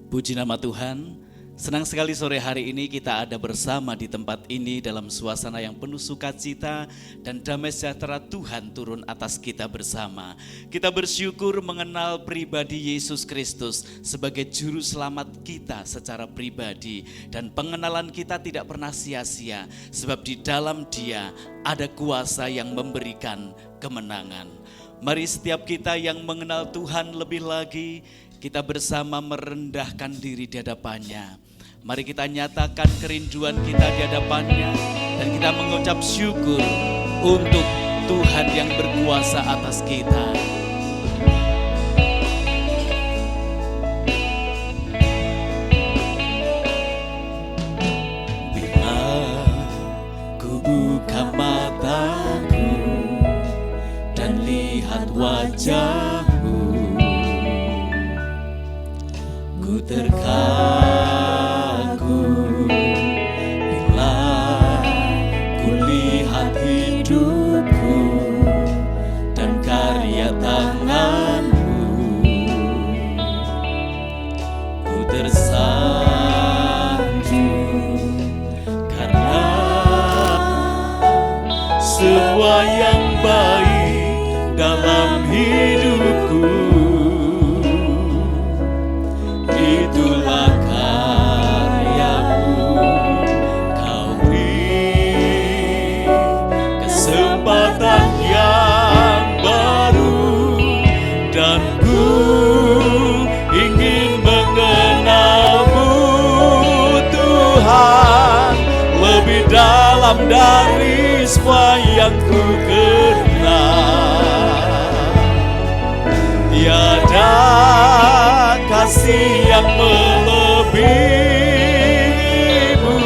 Puji nama Tuhan, senang sekali sore hari ini kita ada bersama di tempat ini dalam suasana yang penuh sukacita dan damai sejahtera Tuhan turun atas kita bersama. Kita bersyukur mengenal pribadi Yesus Kristus sebagai juru selamat kita secara pribadi. Dan pengenalan kita tidak pernah sia-sia sebab di dalam Dia ada kuasa yang memberikan kemenangan. Mari setiap kita yang mengenal Tuhan lebih lagi, kita bersama merendahkan diri di hadapannya. Mari kita nyatakan kerinduan kita di hadapannya dan kita mengucap syukur untuk Tuhan yang berkuasa atas kita. Bila ku buka mataku dan lihat wajah-Mu, ku terkagum bila ku lihat hidupku dan karya tangan-Mu. Ku tersanjung karena semua yang baik dalam hidupku, itulah karya-Mu. Kau beri kesempatan yang baru dan ku ingin mengenal-Mu Tuhan lebih dalam dari semua yang ku kenal. Tiada kasih yang melebihi-Mu,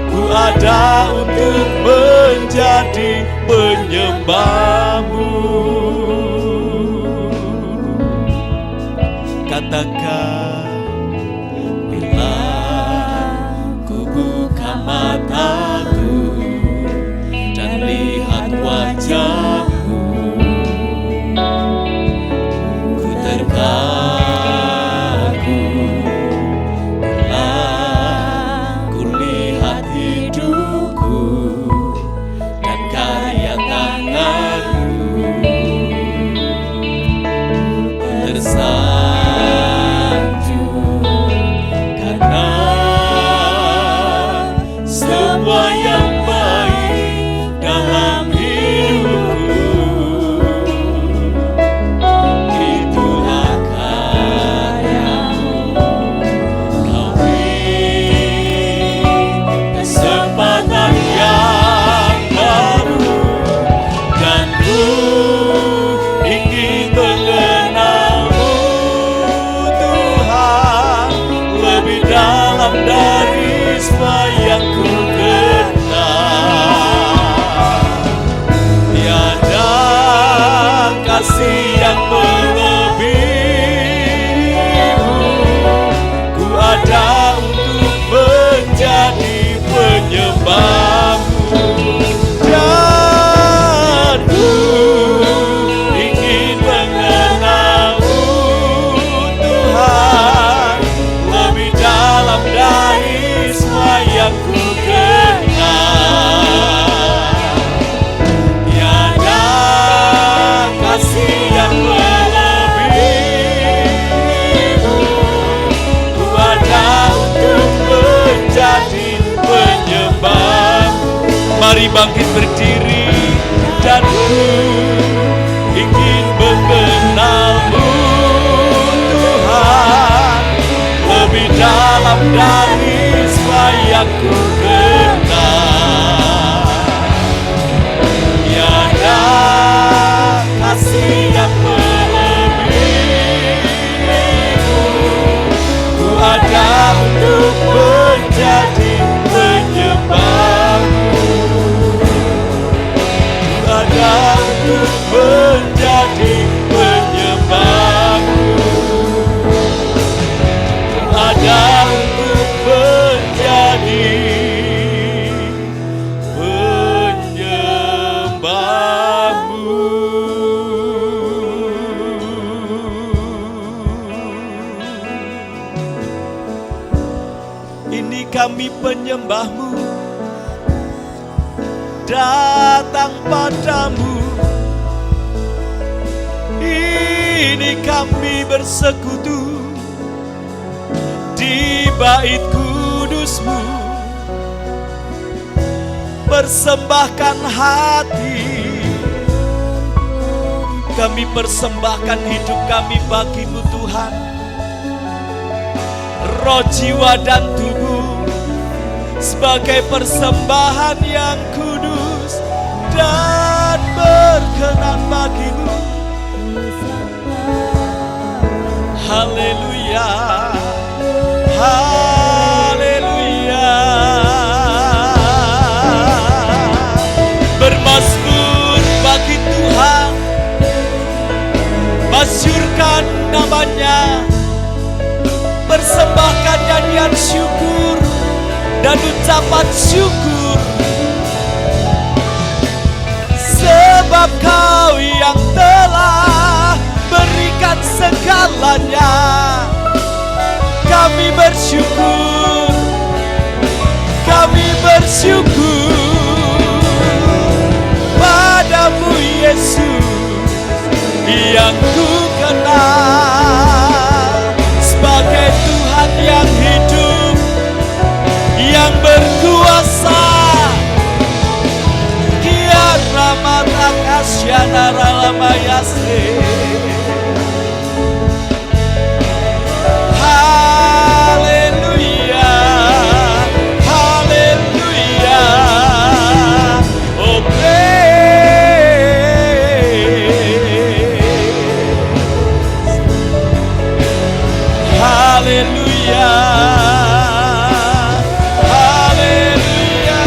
ku ada untuk menjadi penyembah-Mu. Katakan, bila ku buka mataku dan lihat wajah-Mu, ku terkagum bila ku lihat hidupku dan karya tangan-Mu. Ku tersanjung karena semua yang baik dalam hidupku, itulah karya-Mu. Kau beri kesempatan yang baru dan ku ingin mengenal-Mu Tuhan lebih dalam dari semua yang ku kenal. Tiada kasih yang melebihi-Mu, ku ada untuk menjadi penyembah-Mu. Dan ku ingin mengenal-Mu Tuhan lebih dalam dari semua yang ku kenal. Tiada kasih yang melebihi-Mu, ku ada untuk menjadi penyembah-Mu. Mari bangkit berdiri dan ku ingin mengenal-Mu Tuhan lebih dalam dari semua yang ku kenal. Tiada kasih yang melebihi-Mu, ku ada untuk menjadi penyembah-Mu. Ku ada kami penyembah-Mu datang padamu. Ini kami bersekutu di bait kudus-Mu, persembahkan hati. Kami persembahkan hidup kami bagi-Mu Tuhan, roh, jiwa, dan tubuh sebagai persembahan yang kudus dan berkenan bagi-Mu. Haleluya, haleluya. Bermazmur bagi Tuhan, masyurkan namanya, persembahkan nyanyian syukur dan ucapan syukur, sebab Kau yang telah berikan segalanya. Kami bersyukur, kami bersyukur padamu Yesus yang ku kenal sebagai Tuhan yang hidup, yang berkuasa. Kian ramata kasyana ralamayase. Haleluya, haleluya. Oh haleluya, haleluya.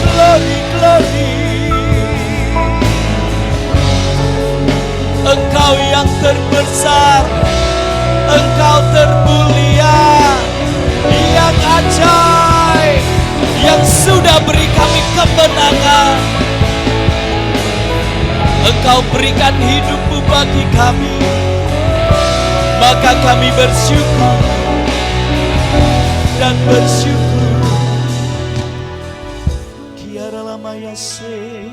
Glory, glory. Engkau yang terbesar, Engkau termulia, yang ajaib, yang sudah beri kami kemenangan. Engkau berikan hidup-Mu bagi kami, maka kami bersyukur dan bersyukur. Kiara lamayase.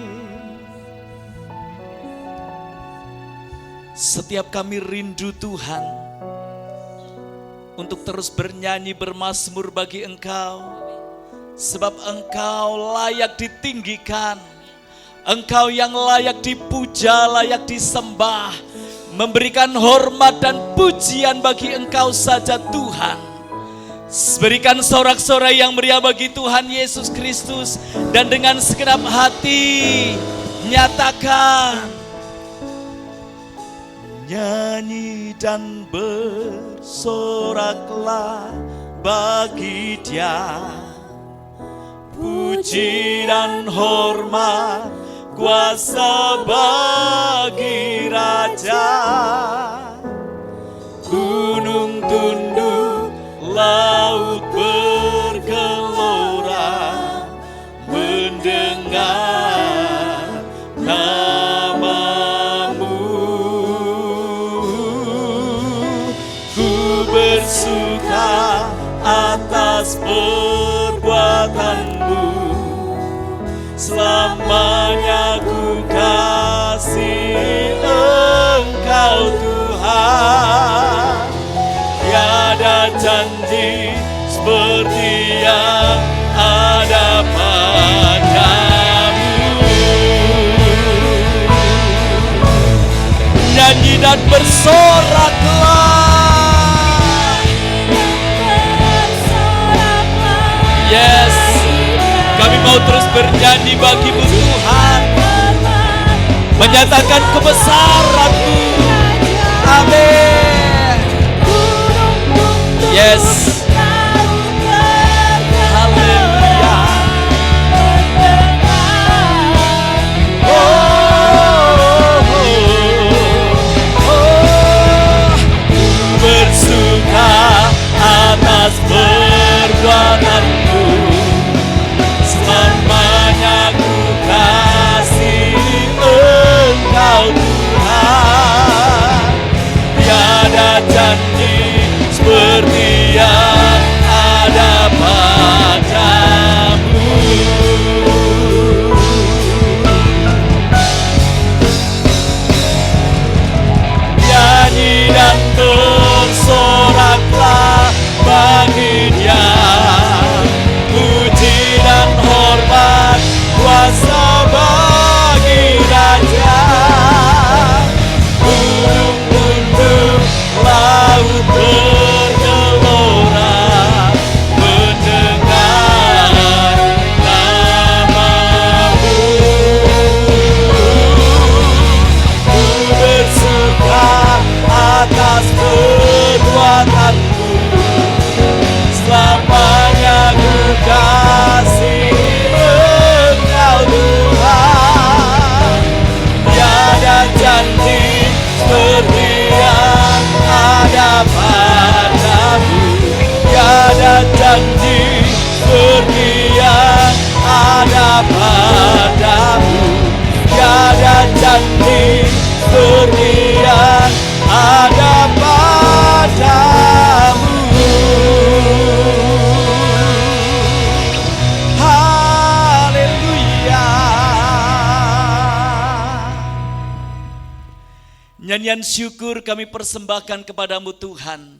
Setiap kami rindu Tuhan untuk terus bernyanyi bermazmur bagi Engkau, sebab Engkau layak ditinggikan, Engkau yang layak dipuja, layak disembah. Memberikan hormat dan pujian bagi Engkau saja Tuhan. Berikan sorak-sorai yang meriah bagi Tuhan Yesus Kristus, dan dengan segenap hati nyatakan, nyanyi dan bersoraklah bagi Dia, puji dan hormat, kuasa bagi Raja. Gunung tunduk, laut bergelora, mendengar nama-Mu. Ku bersuka atas perbuatan-Mu, selamanya ku kasih Engkau Tuhan. Tiada janji seperti yang ada padamu. Nyanyi dan bersoraklah. Yes, kami mau terus bernyanyi bagi-Mu Tuhan, menyatakan kebesaran-Mu. Amin. Yes. Haleluya. Bersuka atas perbuatan-Mu, selamanya ku kasih Engkau Tuhan. nyanyian syukur kami persembahkan kepadamu Tuhan.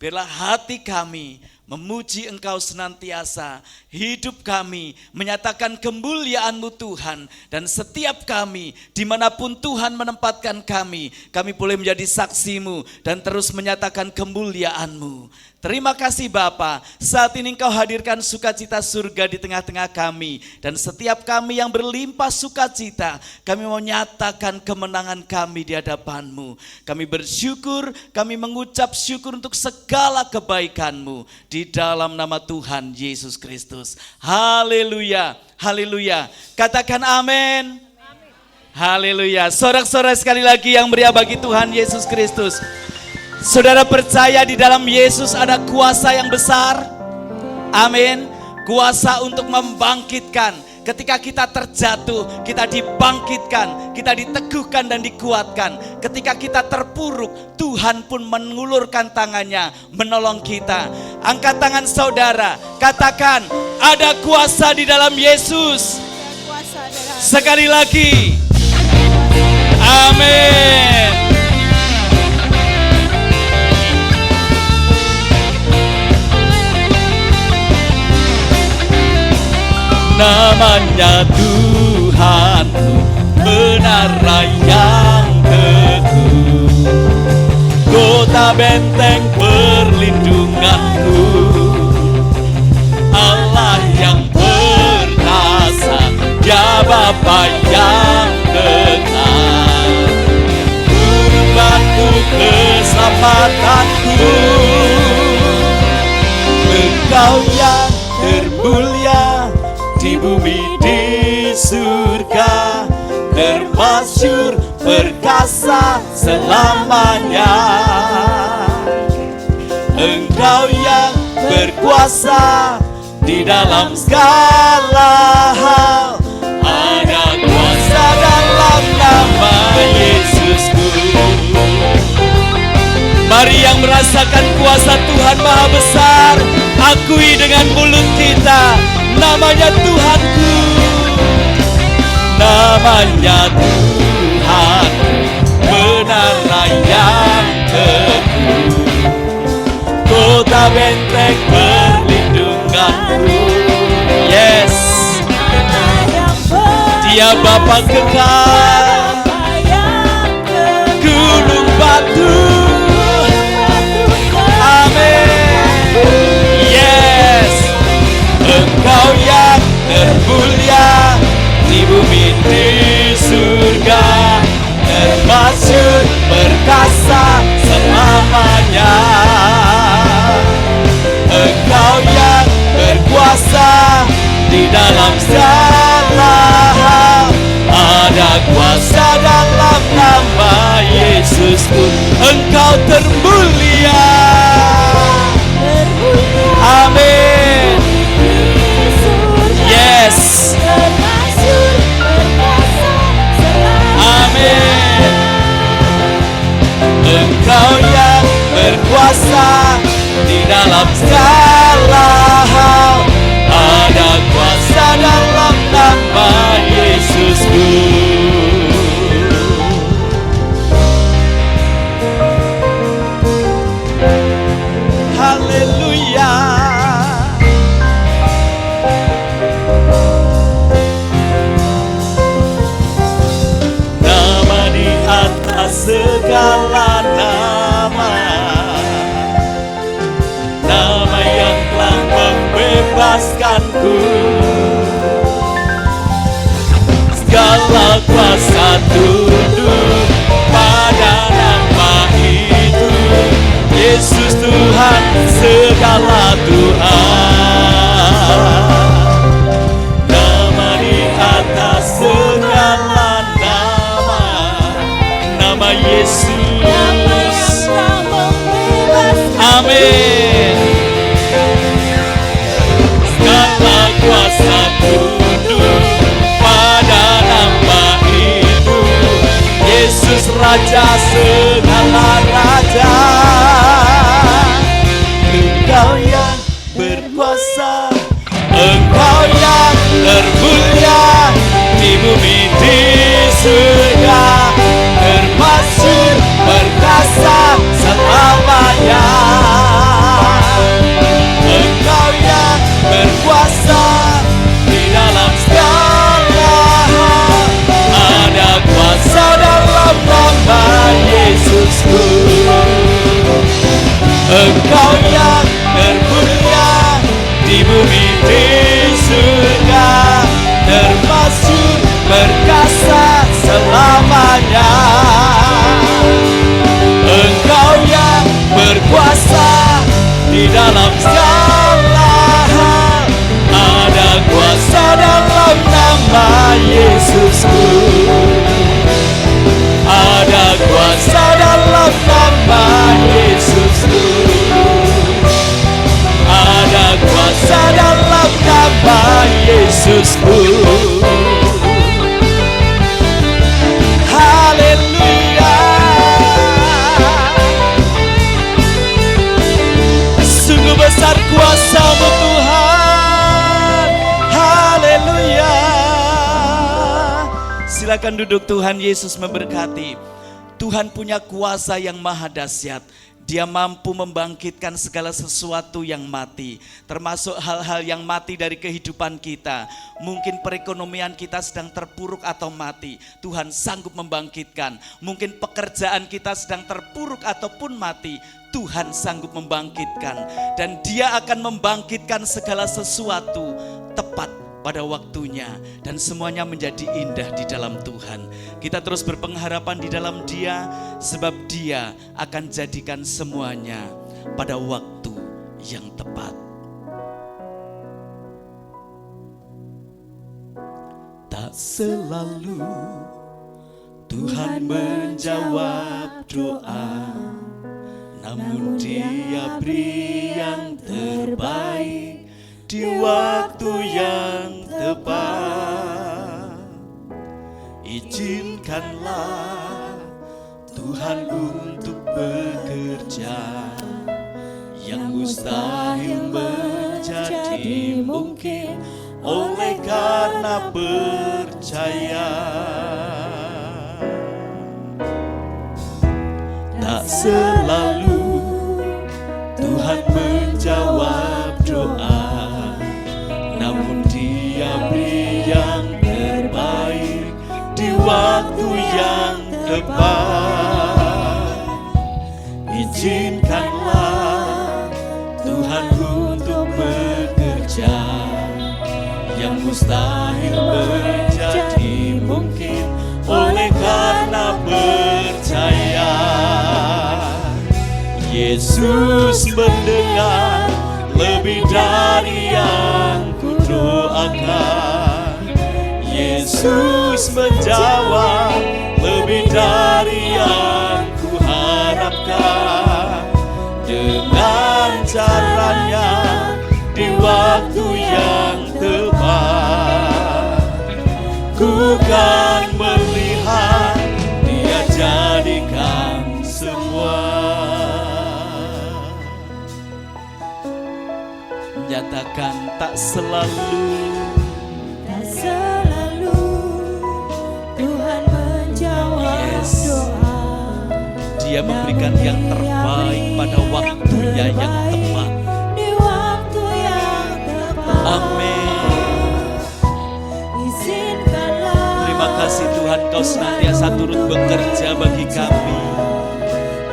Biarlah hati kami memuji Engkau senantiasa, hidup kami menyatakan kemuliaan-Mu Tuhan, dan setiap kami dimanapun Tuhan menempatkan kami boleh menjadi saksi-Mu dan terus menyatakan kemuliaan-Mu. Terima kasih Bapa, saat ini Engkau hadirkan sukacita surga di tengah-tengah kami, dan setiap kami yang berlimpah sukacita, kami mau nyatakan kemenangan kami di hadapan-Mu. Kami bersyukur, kami mengucap syukur untuk segala kebaikan-Mu di dalam nama Tuhan Yesus Kristus. Haleluya, haleluya. Katakan amin. Haleluya. Sorak-sorai sekali lagi yang meriah bagi Tuhan Yesus Kristus. Saudara percaya di dalam Yesus ada kuasa yang besar? Amin. Kuasa untuk membangkitkan. Ketika kita terjatuh, kita dibangkitkan, kita diteguhkan dan dikuatkan. Ketika kita terpuruk, Tuhan pun mengulurkan tangannya, menolong kita. Angkat tangan saudara, katakan, ada kuasa di dalam Yesus. Sekali lagi. Amin. Namanya Tuhanku, menara yang teguh, kota benteng perlindunganku, Allah yang perkasa, Dia Bapa yang kekal, Tuhanku keselamatanku, Engkau yang termulia di bumi di surga, termasyhur perkasa selamanya. Engkau yang berkuasa di dalam segala hal, ada kuasa dalam nama Yesusku. Mari yang merasakan kuasa Tuhan Maha Besar, akui dengan mulut kita, namanya Tuhanku, namanya Tuhan, menara yang teguh, kota benteng perlindunganku. Yes, Dia Bapa kekal, gunung batu. Amin. Yes, Engkau yang termulia di bumi di surga, termasyhur perkasa selamanya. Engkau yang berkuasa di dalam segala hal, ada kuasa dalam nama Yesusku. Engkau termulia. Amin. Yes. Amin. Engkau yang berkuasa di dalam segala hal, ada kuasa dalam nama Yesusku. Haleluya. Nama di atas segala nama, nama yang telah membebaskanku. Segala kuasa tunduk pada nama itu, Yesus Tuhan, segala Tuhan. Nama di atas segala nama, nama Yesus. Amin. Segala kuasa tunduk pada nama itu, Yesus Raja segala raja. Engkau yang berkuasa, Engkau yang termulia di bumi di surga, termasyhur di bumi di surga, termasuk berkasa selamanya. Engkau yang berkuasa di dalam segala hal, ada kuasa dalam nama Yesusku, ada kuasa dalam nama Yesusku, ada kuasa dalam nama Yesusku. Haleluya. Sungguh besar kuasa-Mu Tuhan. Haleluya. Silakan duduk, Tuhan Yesus memberkati. Tuhan punya kuasa yang maha dahsyat. Dia mampu membangkitkan segala sesuatu yang mati, termasuk hal-hal yang mati dari kehidupan kita. Mungkin perekonomian kita sedang terpuruk atau mati, Tuhan sanggup membangkitkan. Mungkin pekerjaan kita sedang terpuruk ataupun mati, Tuhan sanggup membangkitkan. Dan Dia akan membangkitkan segala sesuatu tepat pada waktunya, dan semuanya menjadi indah di dalam Tuhan. Kita terus berpengharapan di dalam Dia, sebab Dia akan jadikan semuanya pada waktu yang tepat. Tak selalu Tuhan menjawab doa, namun Dia beri yang terbaik di waktu yang tepat. Izinkanlah Tuhan untuk bekerja, yang mustahil menjadi mungkin oleh karena percaya. Tak selalu Tuhan menjawab doa, namun Dia beri yang terbaik di waktu yang tepat. Izinkanlah Tuhan untuk bekerja, yang mustahil menjadi mungkin oleh karena percaya. Yesus mendengar lebih dari yang kudoakan. Yesus menjawab lebih dari yang kuharapkan. Dengan caranya di waktu yang tepat, ku kan melihat Dia jadikan semua. Nyatakan tak selalu Tuhan menjawab doa. Dia memberikan yang terbaik pada waktunya yang tepat. Di waktu yang tepat. Amin. Izinkanlah. Terima kasih Tuhan, Kau senantiasa turut bekerja bagi kami,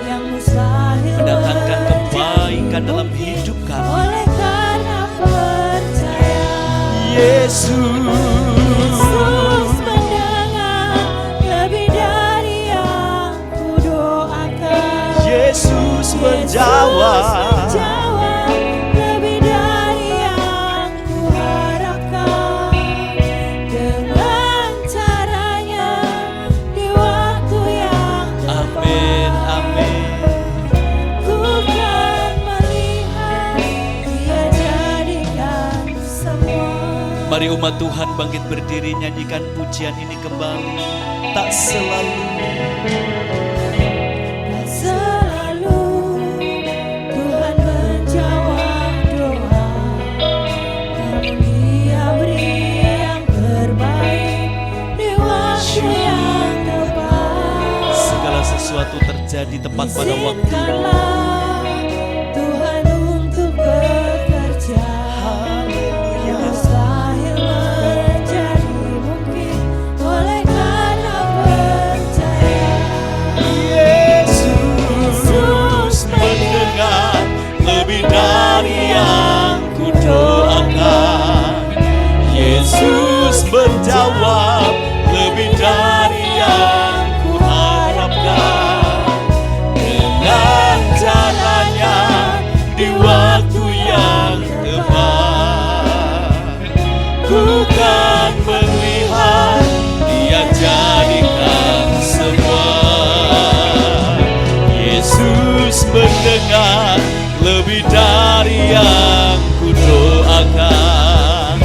yang mustahil mendatangkan kebaikan dalam hidup kami. oleh karena percaya. Yesus mendengar lebih dari yang kudoakan. Yesus menjawab lebih dari yang kuharapkan. Dengan caranya di waktu yang amin, amin. ku kan melihat Dia jadikan semua. Mari umat Tuhan bangkit berdiri, nyanyikan pujian ini kembali. Tak selalu Tuhan menjawab doa, namun Dia beri yang terbaik di waktu yang tepat. segala sesuatu terjadi tepat pada waktu. Izinkanlah Tuhan untuk bekerja, yang mustahil menjadi mungkin oleh karena percaya. Yesus mendengar lebih dari yang kudoakan. mendengar lebih dari yang kudoakan.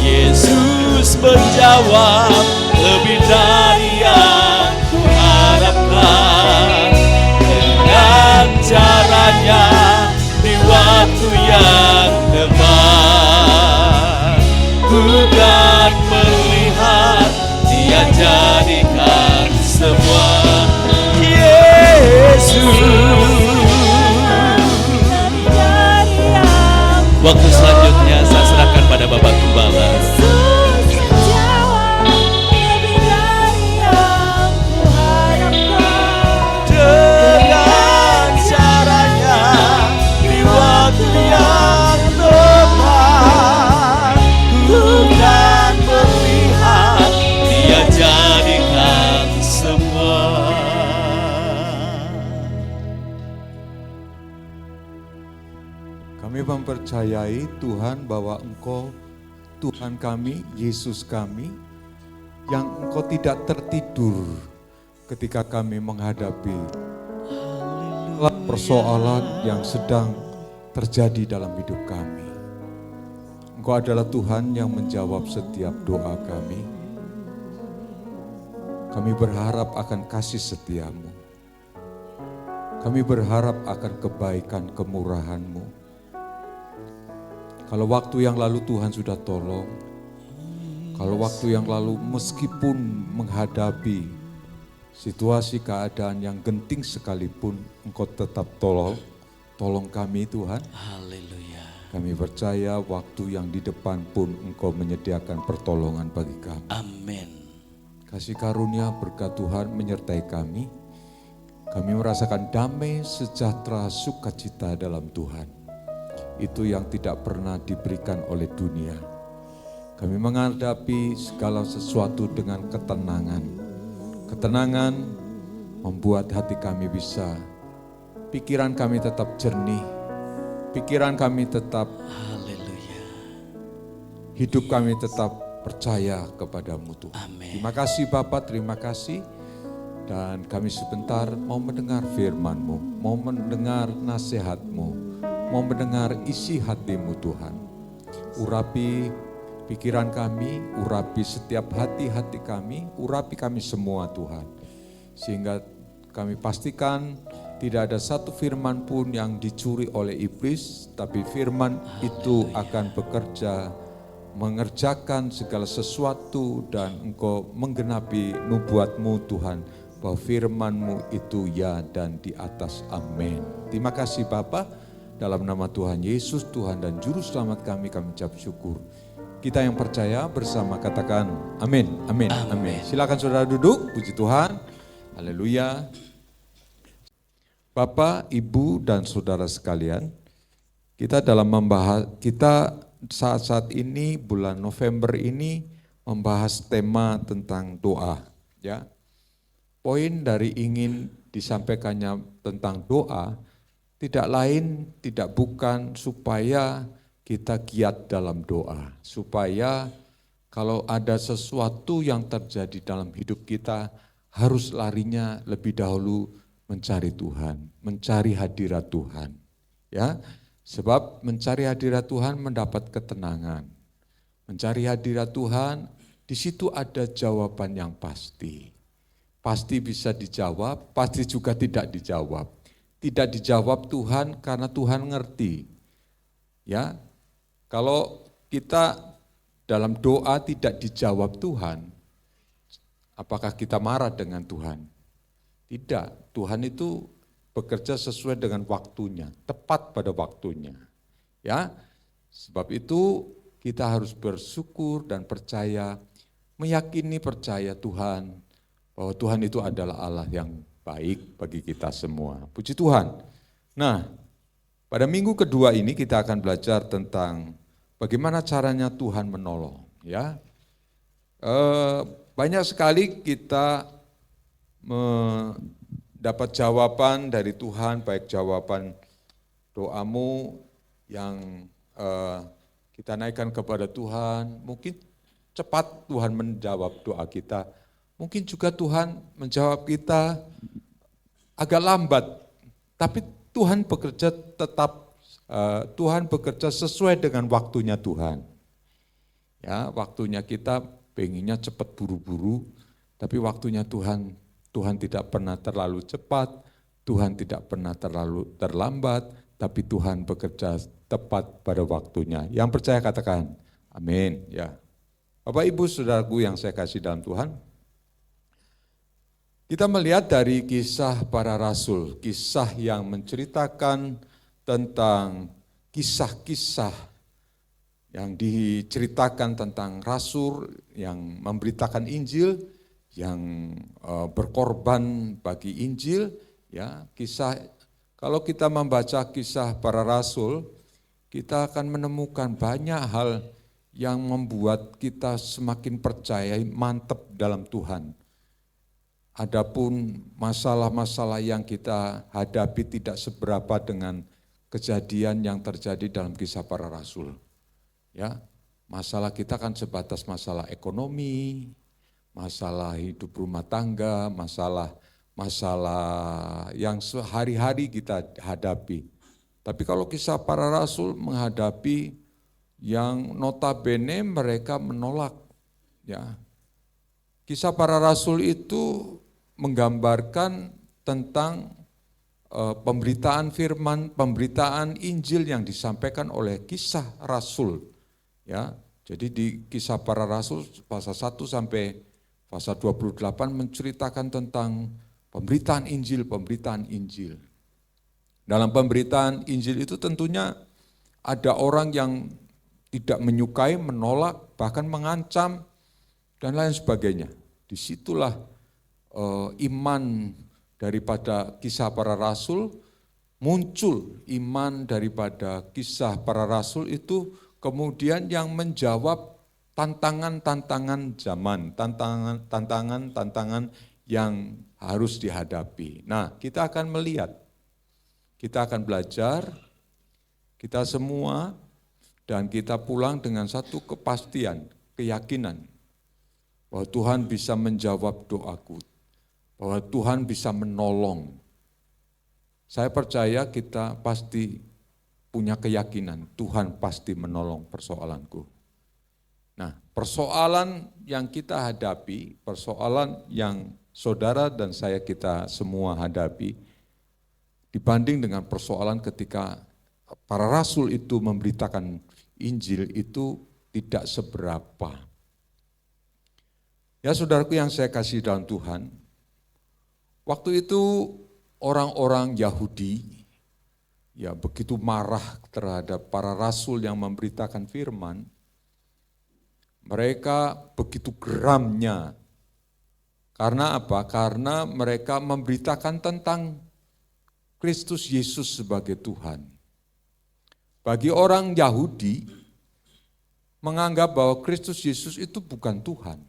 Yesus menjawab lebih dari yang kuharapkan. Dengan caranya di waktu yang tepat, ku kan melihat Dia jadikan semua. Waktu selanjutnya saya serahkan pada Bapak Gembala. Dengan caranya di waktu yang tepat, ku kan melihat Dia jadikan semua. Kami mempercayai Tuhan bahwa Engkau Tuhan kami, Yesus kami, yang Engkau tidak tertidur ketika kami menghadapi persoalan yang sedang terjadi dalam hidup kami. Engkau adalah Tuhan yang menjawab setiap doa kami. Kami berharap akan kasih setia-Mu. Kami berharap akan kebaikan kemurahan-Mu. Kalau waktu yang lalu Tuhan sudah tolong, kalau waktu yang lalu meskipun menghadapi situasi keadaan yang genting sekalipun, Engkau tetap tolong kami Tuhan. Haleluya. Kami percaya waktu yang di depan pun Engkau menyediakan pertolongan bagi kami. Amin. Kasih karunia berkat Tuhan menyertai kami. Kami merasakan damai, sejahtera, sukacita dalam Tuhan. Itu yang tidak pernah diberikan oleh dunia. Kami menghadapi segala sesuatu dengan ketenangan. Ketenangan membuat hati kami bisa, pikiran kami tetap jernih, pikiran kami tetap, Haleluya. hidup kami tetap percaya kepadamu Tuhan. Amin. Terima kasih Bapak, terima kasih. Dan kami sebentar mau mendengar firman-Mu, mau mendengar nasihat-Mu, mau mendengar isi hati-Mu Tuhan. Urapi pikiran kami, urapi setiap hati-hati kami, urapi kami semua Tuhan. Sehingga kami pastikan tidak ada satu firman pun yang dicuri oleh iblis, tapi firman itu akan bekerja, mengerjakan segala sesuatu dan Engkau menggenapi nubuat-Mu Tuhan. Bahwa firman-Mu itu ya dan di atas, amin. Terima kasih Bapa, dalam nama Tuhan Yesus, Tuhan dan Juru Selamat kami ucap syukur. Kita yang percaya bersama katakan amin, amin, amin. Silakan saudara duduk, puji Tuhan, haleluya. Bapak, Ibu dan saudara sekalian, kita dalam membahas, kita saat-saat ini bulan November ini membahas tema tentang doa, ya. Poin dari ingin disampaikannya tentang doa, tidak lain, tidak bukan supaya kita giat dalam doa. Supaya kalau ada sesuatu yang terjadi dalam hidup kita, harus larinya lebih dahulu mencari Tuhan, mencari hadirat Tuhan. Ya, sebab mencari hadirat Tuhan mendapat ketenangan. Mencari hadirat Tuhan, di situ ada jawaban yang pasti. Pasti bisa dijawab, pasti juga tidak dijawab. Tidak dijawab Tuhan karena Tuhan ngerti. Ya, kalau kita dalam doa tidak dijawab Tuhan, apakah kita marah dengan Tuhan? Tidak, Tuhan itu bekerja sesuai dengan waktunya, tepat pada waktunya. Ya, sebab itu kita harus bersyukur dan percaya, meyakini percaya Tuhan, bahwa Tuhan itu adalah Allah yang baik bagi kita semua. Puji Tuhan. Nah, pada minggu kedua ini kita akan belajar tentang bagaimana caranya Tuhan menolong. Ya, banyak sekali kita mendapat jawaban dari Tuhan, baik jawaban doamu yang kita naikkan kepada Tuhan, mungkin cepat Tuhan menjawab doa kita. Mungkin juga Tuhan menjawab kita agak lambat, tapi Tuhan bekerja Tuhan bekerja sesuai dengan waktunya Tuhan. Ya, waktunya kita pengennya cepat buru-buru, tapi waktunya Tuhan tidak pernah terlalu cepat, Tuhan tidak pernah terlalu terlambat, tapi Tuhan bekerja tepat pada waktunya. Yang percaya katakan, amin. Ya, Bapak Ibu Saudaraku yang saya kasih dalam Tuhan, kita melihat dari kisah para rasul, kisah yang menceritakan tentang kisah-kisah yang diceritakan tentang rasul yang memberitakan Injil, yang berkorban bagi Injil, ya, kisah. Kalau kita membaca kisah para rasul, kita akan menemukan banyak hal yang membuat kita semakin percaya, mantap dalam Tuhan. Adapun masalah-masalah yang kita hadapi tidak seberapa dengan kejadian yang terjadi dalam kisah para rasul. Ya, masalah kita kan sebatas masalah ekonomi, masalah hidup rumah tangga, masalah yang sehari-hari kita hadapi. Tapi kalau kisah para rasul menghadapi yang notabene mereka menolak. Ya, kisah para rasul itu menggambarkan tentang pemberitaan firman, pemberitaan Injil yang disampaikan oleh kisah rasul. Ya, jadi di kisah para rasul pasal 1 sampai pasal 28 menceritakan tentang pemberitaan Injil. Dalam pemberitaan Injil itu tentunya ada orang yang tidak menyukai, menolak, bahkan mengancam, dan lain sebagainya. Disitulah iman daripada kisah para rasul muncul, iman daripada kisah para rasul itu kemudian yang menjawab tantangan-tantangan zaman, tantangan-tantangan yang harus dihadapi. Nah, kita akan melihat, kita akan belajar, kita semua, dan kita pulang dengan satu kepastian, keyakinan, bahwa Tuhan bisa menjawab doaku, bahwa Tuhan bisa menolong. Saya percaya kita pasti punya keyakinan, Tuhan pasti menolong persoalanku. Nah, persoalan yang kita hadapi, persoalan yang saudara dan saya kita semua hadapi, dibanding dengan persoalan ketika para rasul itu memberitakan Injil itu tidak seberapa. Ya saudaraku yang saya kasih dalam Tuhan, waktu itu orang-orang Yahudi ya begitu marah terhadap para rasul yang memberitakan firman. Mereka begitu geramnya. Karena apa? Karena mereka memberitakan tentang Kristus Yesus sebagai Tuhan. Bagi orang Yahudi, menganggap bahwa Kristus Yesus itu bukan Tuhan.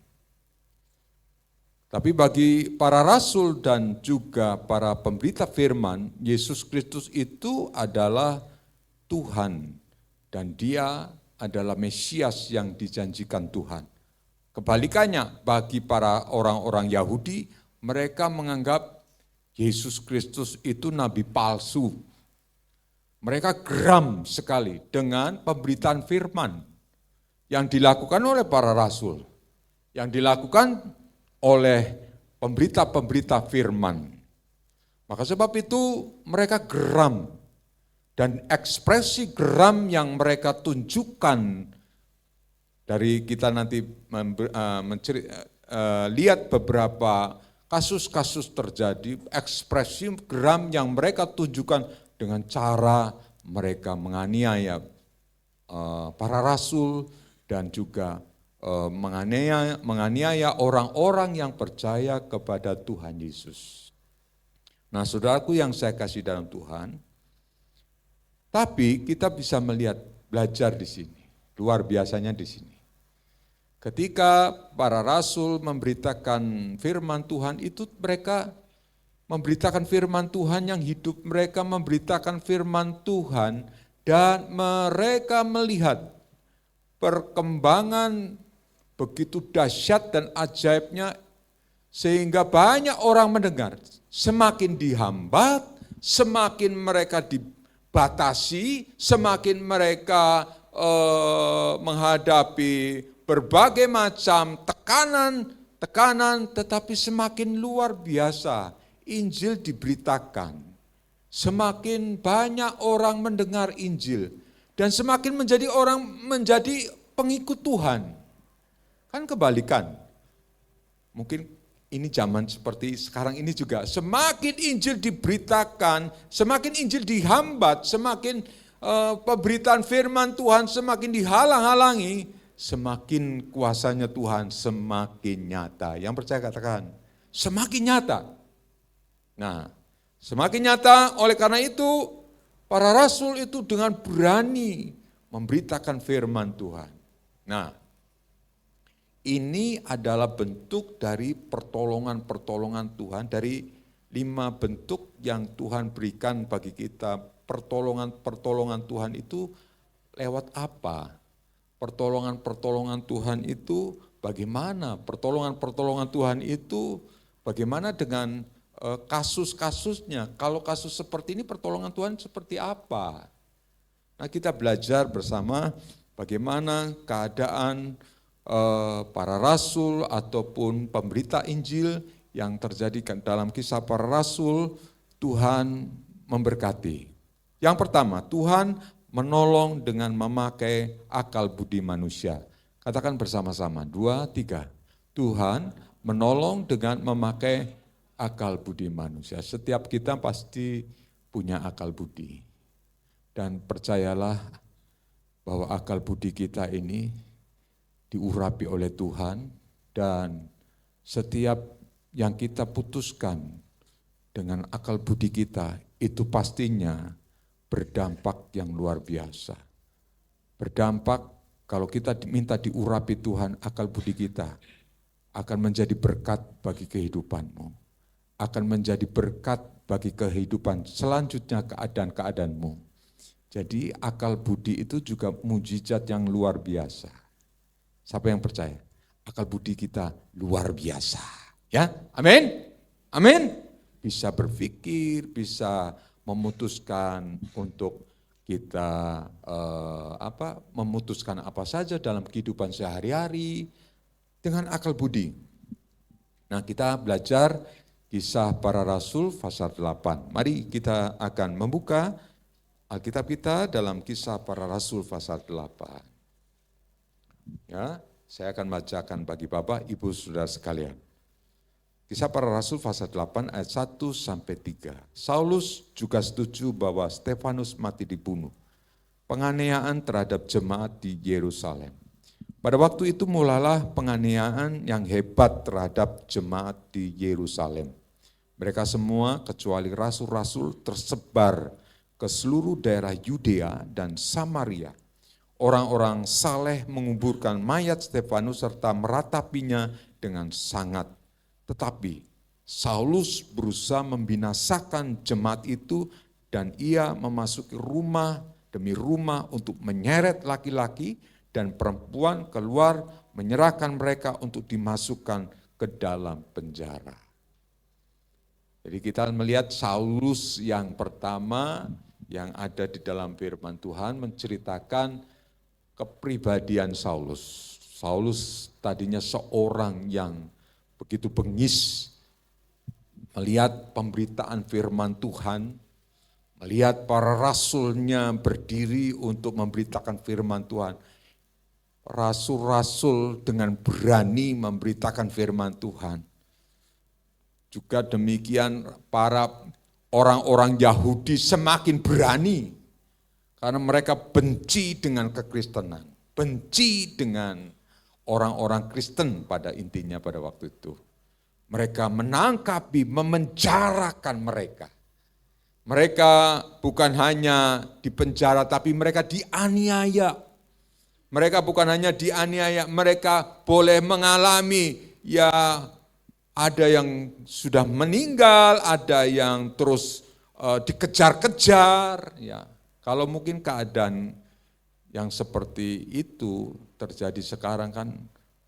Tapi bagi para rasul dan juga para pemberita firman, Yesus Kristus itu adalah Tuhan dan Dia adalah Mesias yang dijanjikan Tuhan. Kebalikannya, bagi para orang-orang Yahudi, mereka menganggap Yesus Kristus itu nabi palsu. Mereka geram sekali dengan pemberitaan firman yang dilakukan oleh para rasul, yang dilakukan oleh pemberita-pemberita firman. Maka sebab itu mereka geram, dan ekspresi geram yang mereka tunjukkan dari kita nanti lihat beberapa kasus-kasus terjadi, ekspresi geram yang mereka tunjukkan dengan cara mereka menganiaya para rasul dan juga menganiaya orang-orang yang percaya kepada Tuhan Yesus. Nah, saudaraku yang saya kasih dalam Tuhan, tapi kita bisa melihat, belajar di sini, luar biasanya di sini. Ketika para rasul memberitakan firman Tuhan itu mereka memberitakan firman Tuhan yang hidup, mereka memberitakan firman Tuhan dan mereka melihat perkembangan begitu dahsyat dan ajaibnya sehingga banyak orang mendengar. Semakin dihambat, semakin mereka dibatasi, semakin mereka menghadapi berbagai macam tekanan, tetapi semakin luar biasa Injil diberitakan. Semakin banyak orang mendengar Injil dan semakin menjadi pengikut Tuhan. Kan kebalikan. Mungkin ini zaman seperti sekarang ini juga. Semakin Injil diberitakan, semakin Injil dihambat, semakin pemberitaan firman Tuhan semakin dihalang-halangi, semakin kuasanya Tuhan semakin nyata. Yang percaya katakan, semakin nyata. Nah, semakin nyata oleh karena itu para rasul itu dengan berani memberitakan firman Tuhan. Nah, ini adalah bentuk dari pertolongan-pertolongan Tuhan, dari 5 bentuk yang Tuhan berikan bagi kita. Pertolongan-pertolongan Tuhan itu lewat apa? Pertolongan-pertolongan Tuhan itu bagaimana? Pertolongan-pertolongan Tuhan itu bagaimana dengan kasus-kasusnya? Kalau kasus seperti ini pertolongan Tuhan seperti apa? Nah, kita belajar bersama bagaimana keadaan para rasul ataupun pemberita Injil yang terjadi dalam kisah para rasul. Tuhan memberkati. Yang pertama, Tuhan menolong dengan memakai akal budi manusia. Katakan bersama-sama, 2, 3. Tuhan menolong dengan memakai akal budi manusia. Setiap kita pasti punya akal budi. Dan percayalah bahwa akal budi kita ini diurapi oleh Tuhan, dan setiap yang kita putuskan dengan akal budi kita itu pastinya berdampak yang luar biasa. Berdampak kalau kita minta diurapi Tuhan, akal budi kita akan menjadi berkat bagi kehidupanmu. Akan menjadi berkat bagi kehidupan selanjutnya keadaan-keadaanmu. Jadi akal budi itu juga mujizat yang luar biasa. Siapa yang percaya? Akal budi kita luar biasa. Ya, amin. Amin. Bisa berpikir, bisa memutuskan untuk kita memutuskan apa saja dalam kehidupan sehari-hari dengan akal budi. Nah, kita belajar kisah para rasul pasal 8. Mari kita akan membuka Alkitab kita dalam kisah para rasul pasal 8. Ya, saya akan bacakan bagi Bapak, Ibu, Saudara sekalian. Kisah para Rasul pasal 8 ayat 1 sampai 3. Saulus juga setuju bahwa Stefanus mati dibunuh. Penganiayaan terhadap jemaat di Yerusalem. Pada waktu itu mulalah penganiayaan yang hebat terhadap jemaat di Yerusalem. Mereka semua kecuali rasul-rasul tersebar ke seluruh daerah Yudea dan Samaria. Orang-orang saleh menguburkan mayat Stefanus serta meratapinya dengan sangat. Tetapi Saulus berusaha membinasakan jemaat itu dan ia memasuki rumah demi rumah untuk menyeret laki-laki dan perempuan keluar, menyerahkan mereka untuk dimasukkan ke dalam penjara. Jadi kita melihat Saulus yang pertama yang ada di dalam firman Tuhan menceritakan kepribadian Saulus. Saulus tadinya seorang yang begitu bengis melihat pemberitaan firman Tuhan, melihat para rasulnya berdiri untuk memberitakan firman Tuhan. Rasul-rasul dengan berani memberitakan firman Tuhan. Juga demikian para orang-orang Yahudi semakin berani. Karena mereka benci dengan kekristenan, benci dengan orang-orang Kristen pada intinya pada waktu itu. Mereka menangkapi, memenjarakan mereka. Mereka bukan hanya dipenjara, tapi mereka dianiaya. Mereka bukan hanya dianiaya, mereka boleh mengalami, ya ada yang sudah meninggal, ada yang terus dikejar-kejar, ya. Kalau mungkin keadaan yang seperti itu terjadi sekarang kan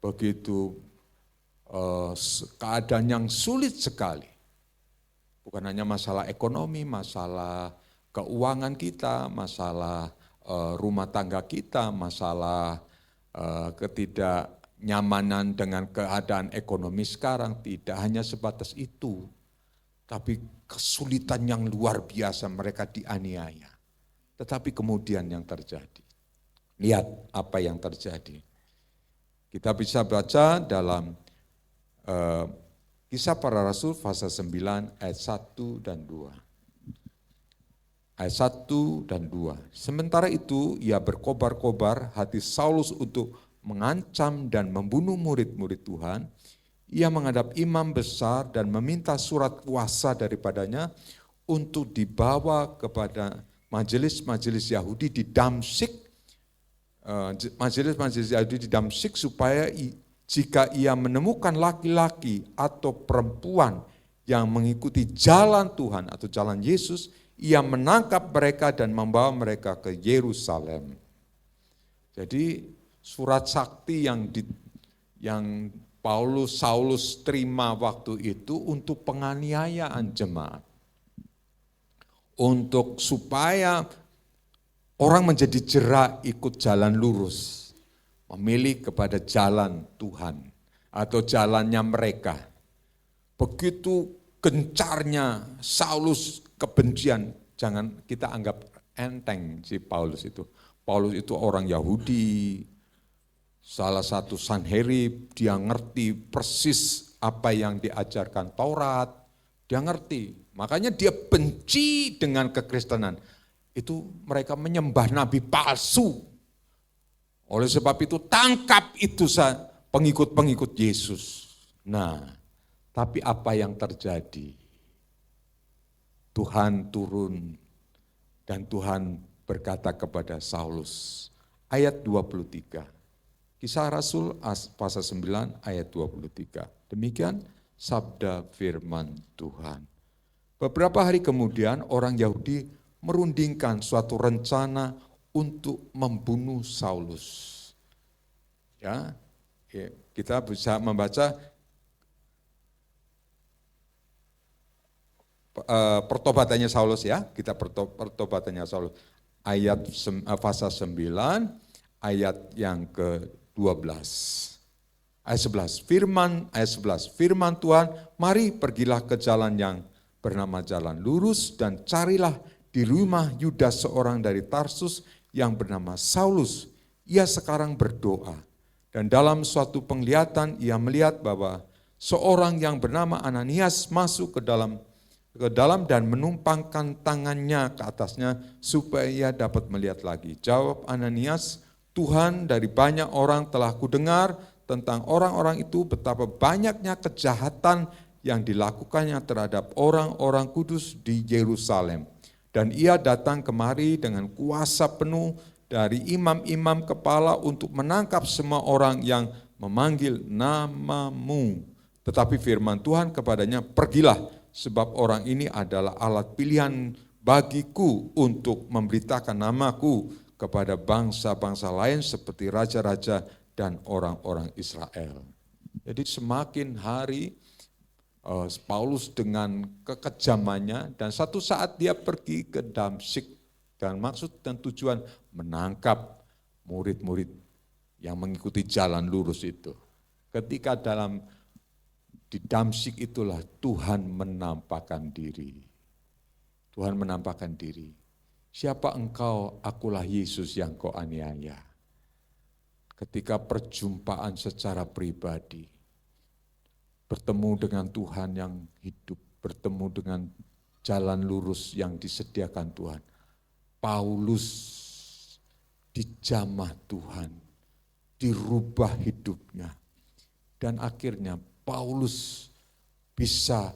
begitu keadaan yang sulit sekali. Bukan hanya masalah ekonomi, masalah keuangan kita, masalah rumah tangga kita, masalah ketidaknyamanan dengan keadaan ekonomi sekarang. Tidak hanya sebatas itu, tapi kesulitan yang luar biasa, mereka dianiaya. Tetapi kemudian yang terjadi, lihat apa yang terjadi. Kita bisa baca dalam Kisah Para Rasul pasal 9 ayat 1 dan 2. Ayat 1 dan 2. Sementara itu ia berkobar-kobar hati Saulus untuk mengancam dan membunuh murid-murid Tuhan. Ia menghadap imam besar dan meminta surat kuasa daripadanya untuk dibawa kepada majelis-majelis Yahudi di Damsyik. Majelis-majelis Yahudi di Damsyik supaya jika ia menemukan laki-laki atau perempuan yang mengikuti jalan Tuhan atau jalan Yesus, ia menangkap mereka dan membawa mereka ke Yerusalem. Jadi surat sakti yang Saulus terima waktu itu untuk penganiayaan jemaat. Untuk supaya orang menjadi jerak ikut jalan lurus. Memilih kepada jalan Tuhan atau jalannya mereka. Begitu gencarnya Saulus kebencian, jangan kita anggap enteng si Paulus itu. Paulus itu orang Yahudi, salah satu Sanherib, dia ngerti persis apa yang diajarkan Taurat, dia ngerti. Makanya dia benci dengan kekristenan. Itu mereka menyembah nabi palsu. Oleh sebab itu tangkap itu pengikut-pengikut Yesus. Nah, tapi apa yang terjadi? Tuhan turun dan Tuhan berkata kepada Saulus. Ayat 23. Kisah Rasul pasal 9 ayat 23. Demikian sabda firman Tuhan. Beberapa hari kemudian orang Yahudi merundingkan suatu rencana untuk membunuh Saulus. Ya, kita bisa membaca pertobatannya Saulus ya, kita pertobatannya Saulus. Ayat pasal 9, ayat yang ke-12. Ayat 11, firman Tuhan, mari pergilah ke jalan yang bernama jalan lurus dan carilah di rumah Yudas seorang dari Tarsus yang bernama Saulus. Ia sekarang berdoa dan dalam suatu penglihatan ia melihat bahwa seorang yang bernama Ananias masuk ke dalam dan menumpangkan tangannya ke atasnya supaya ia dapat melihat lagi. Jawab Ananias, Tuhan, dari banyak orang telah kudengar tentang orang-orang itu betapa banyaknya kejahatan yang dilakukannya terhadap orang-orang kudus di Yerusalem. Dan ia datang kemari dengan kuasa penuh dari imam-imam kepala untuk menangkap semua orang yang memanggil namamu. Tetapi firman Tuhan kepadanya, pergilah, sebab orang ini adalah alat pilihan bagiku untuk memberitakan namaku kepada bangsa-bangsa lain seperti raja-raja dan orang-orang Israel. Jadi semakin hari Paulus dengan kekejamannya dan satu saat dia pergi ke Damsyik dan maksud dan tujuan menangkap murid-murid yang mengikuti jalan lurus itu. Ketika di Damsyik itulah Tuhan menampakkan diri. Tuhan menampakkan diri. Siapa engkau? Akulah Yesus yang kau aniaya. Ketika perjumpaan secara pribadi, bertemu dengan Tuhan yang hidup, bertemu dengan jalan lurus yang disediakan Tuhan. Paulus dijamah Tuhan, dirubah hidupnya. Dan akhirnya Paulus bisa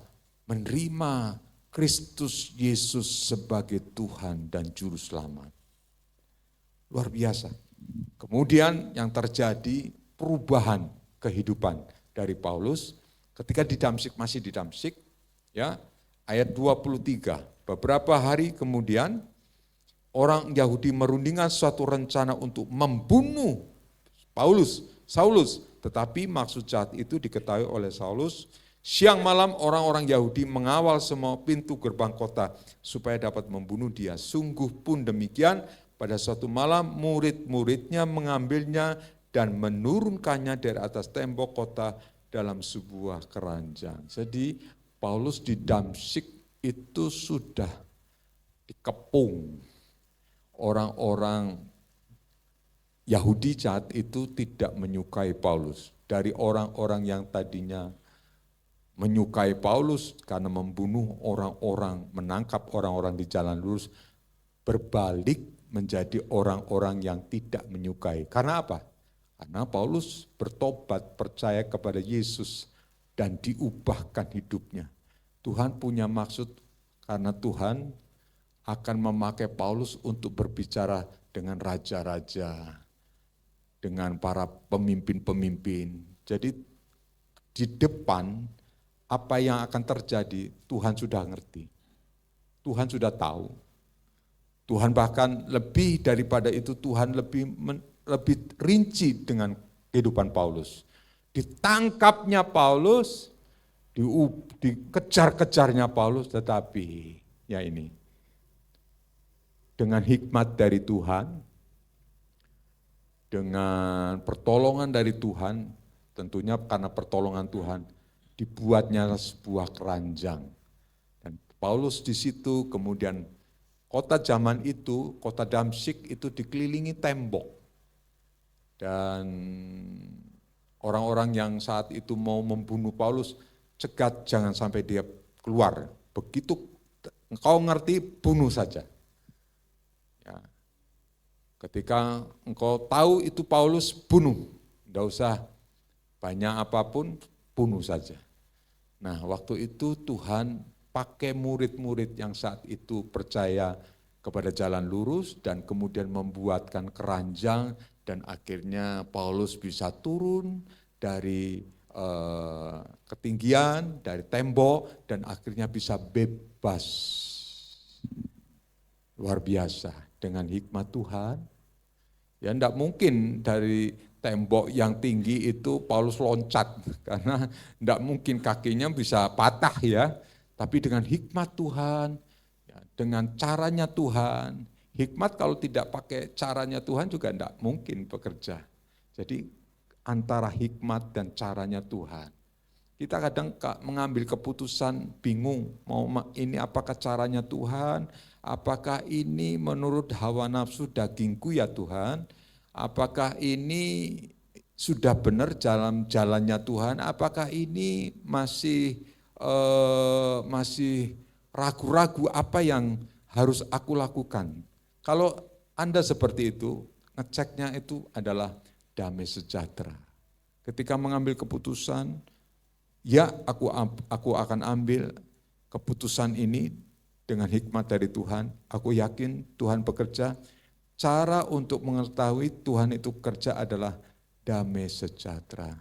menerima Kristus Yesus sebagai Tuhan dan Juru Selamat. Luar biasa. Kemudian yang terjadi perubahan kehidupan dari Paulus ketika di Damsyik, masih di Damsyik, ya, ayat 23. Beberapa hari kemudian orang Yahudi merundingkan suatu rencana untuk membunuh Saulus, tetapi maksud jahat itu diketahui oleh Saulus Siang malam orang-orang Yahudi mengawal semua pintu gerbang kota supaya dapat membunuh dia. Sungguh pun demikian, pada suatu malam murid-muridnya mengambilnya dan menurunkannya dari atas tembok kota dalam sebuah keranjang. Jadi Paulus di Damsyik itu sudah dikepung. Orang-orang Yahudi saat itu tidak menyukai Paulus. Dari orang-orang yang tadinya menyukai Paulus karena membunuh orang-orang, menangkap orang-orang di jalan lurus, berbalik menjadi orang-orang yang tidak menyukai. Karena apa? Karena Paulus bertobat, percaya kepada Yesus, dan diubahkan hidupnya. Tuhan punya maksud karena Tuhan akan memakai Paulus untuk berbicara dengan raja-raja, dengan para pemimpin-pemimpin. Jadi di depan apa yang akan terjadi, Tuhan sudah ngerti. Tuhan sudah tahu. Tuhan bahkan lebih daripada itu, Tuhan lebih rinci dengan kehidupan Paulus. Ditangkapnya Paulus, dikejar-kejarnya Paulus, tetapi ya ini, dengan hikmat dari Tuhan, dengan pertolongan dari Tuhan, tentunya karena pertolongan Tuhan, dibuatnya sebuah keranjang. Dan Paulus di situ, kemudian kota zaman itu, kota Damsyik itu dikelilingi tembok. Dan orang-orang yang saat itu mau membunuh Paulus, cegat jangan sampai dia keluar. Begitu engkau ngerti, bunuh saja. Ya. Ketika engkau tahu itu Paulus, bunuh. Tidak usah banyak apapun, bunuh saja. Nah, waktu itu Tuhan pakai murid-murid yang saat itu percaya kepada jalan lurus dan kemudian membuatkan keranjang dan akhirnya Paulus bisa turun dari ketinggian, dari tembok dan akhirnya bisa bebas. Luar biasa dengan hikmat Tuhan. Ya enggak mungkin dari tembok yang tinggi itu Paulus loncat, karena tidak mungkin kakinya bisa patah ya. Tapi dengan hikmat Tuhan, ya, dengan caranya Tuhan, hikmat kalau tidak pakai caranya Tuhan juga tidak mungkin bekerja. Jadi antara hikmat dan caranya Tuhan. Kita kadang mengambil keputusan bingung, mau ini apakah caranya Tuhan, apakah ini menurut hawa nafsu dagingku ya Tuhan, apakah ini sudah benar jalannya Tuhan, apakah ini masih ragu-ragu apa yang harus aku lakukan. Kalau Anda seperti itu, ngeceknya itu adalah damai sejahtera. Ketika mengambil keputusan, ya aku akan ambil keputusan ini dengan hikmat dari Tuhan, aku yakin Tuhan bekerja. Cara untuk mengetahui Tuhan itu kerja adalah damai sejahtera.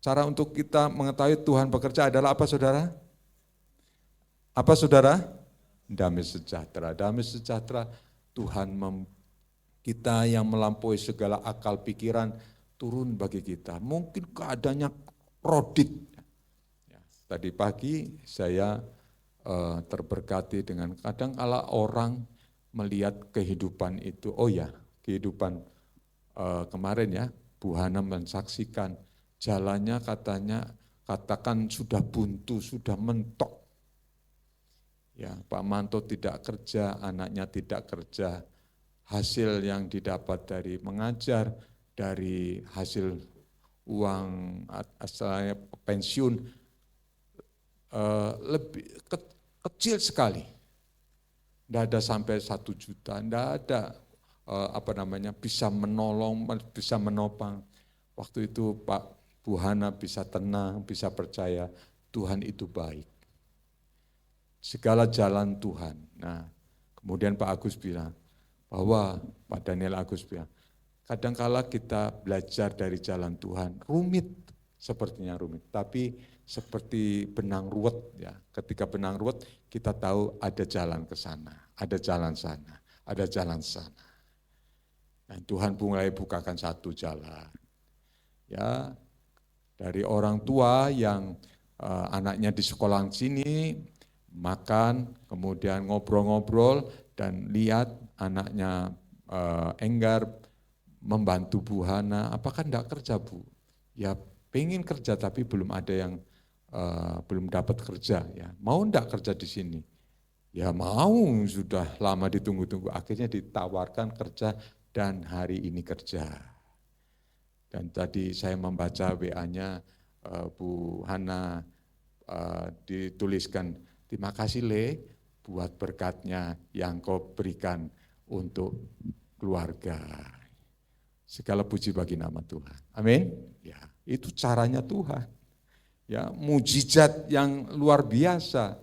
Cara untuk kita mengetahui Tuhan bekerja adalah apa saudara? Apa saudara? Damai sejahtera. Damai sejahtera Tuhan kita yang melampaui segala akal pikiran turun bagi kita. Mungkin keadaannya krodit. Ya, tadi pagi saya terberkati dengan kadang kala orang melihat kehidupan itu, oh ya kehidupan kemarin ya, Bu Hana mensaksikan jalannya katakan sudah buntu, sudah mentok. Ya, Pak Manto tidak kerja, anaknya tidak kerja, hasil yang didapat dari mengajar, dari hasil uang asalnya pensiun lebih kecil sekali. Tidak ada sampai 1 juta, tidak ada bisa menolong, bisa menopang. Waktu itu Pak Bu Hana bisa tenang, bisa percaya Tuhan itu baik. Segala jalan Tuhan. Nah, kemudian Pak Agus bilang bahwa Pak Daniel Agus bilang, kadangkala kita belajar dari jalan Tuhan, rumit, sepertinya rumit, tapi seperti benang ruwet ya. Ketika benang ruwet kita tahu ada jalan ke sana, ada jalan sana, ada jalan sana. Dan Tuhan mulai bukakan satu jalan. Ya, dari orang tua yang anaknya di sekolah sini, makan, kemudian ngobrol-ngobrol, dan lihat anaknya Enggar membantu Bu Hana. Apakah enggak kerja, Bu? Ya pengen kerja tapi belum ada yang belum dapat kerja. Ya mau enggak kerja di sini? Ya mau, sudah lama ditunggu-tunggu. Akhirnya ditawarkan kerja dan hari ini kerja. Dan tadi saya membaca WA-nya Bu Hana, dituliskan, terima kasih Le buat berkatnya yang kau berikan untuk keluarga. Segala puji bagi nama Tuhan. Amin. Ya, itu caranya Tuhan. Ya, mujizat yang luar biasa,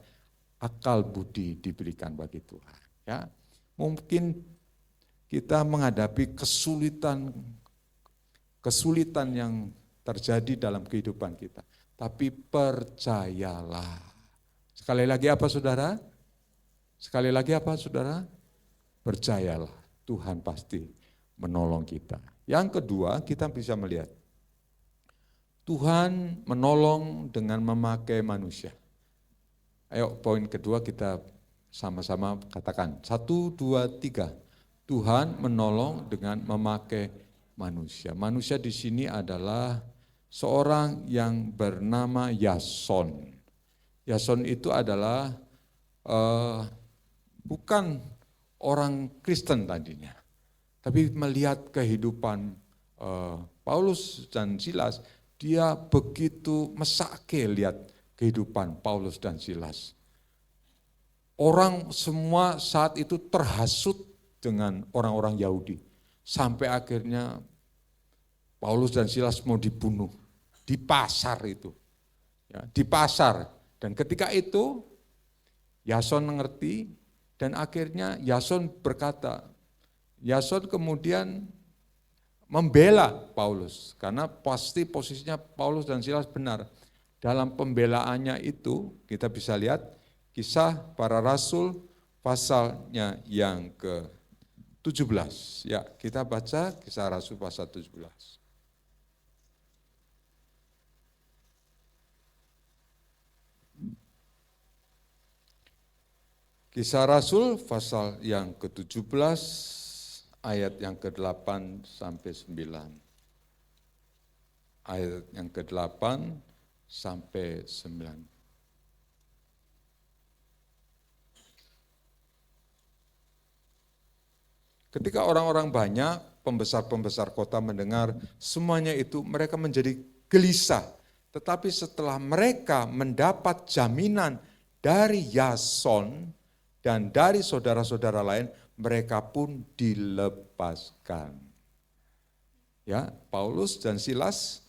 akal budi diberikan bagi Tuhan. Ya, mungkin kita menghadapi kesulitan yang terjadi dalam kehidupan kita. Tapi percayalah. Sekali lagi apa saudara? Sekali lagi apa saudara? Percayalah, Tuhan pasti menolong kita. Yang kedua, kita bisa melihat Tuhan menolong dengan memakai manusia. Ayo poin kedua kita sama-sama katakan. 1, 2, 3. Tuhan menolong dengan memakai manusia. Manusia di sini adalah seorang yang bernama Yason. Yason itu adalah bukan orang Kristen tadinya, tapi melihat kehidupan Paulus dan Silas, dia begitu mesake lihat kehidupan Paulus dan Silas. Orang semua saat itu terhasut dengan orang-orang Yahudi, sampai akhirnya Paulus dan Silas mau dibunuh di pasar itu, ya, di pasar. Dan ketika itu Yason mengerti dan akhirnya Yason berkata, Yason kemudian membela Paulus karena pasti posisinya Paulus dan Silas benar. Dalam pembelaannya itu kita bisa lihat Kisah Para Rasul pasalnya yang ke-17. Ya, kita baca Kisah Rasul pasal 17. Kisah Rasul pasal yang ke-17 ayat yang ke-8 sampai 9. Ayat yang ke-8 sampai 9. Ketika orang-orang banyak, pembesar-pembesar kota mendengar semuanya itu, mereka menjadi gelisah. Tetapi setelah mereka mendapat jaminan dari Yason dan dari saudara-saudara lain, mereka pun dilepaskan. Ya, Paulus dan Silas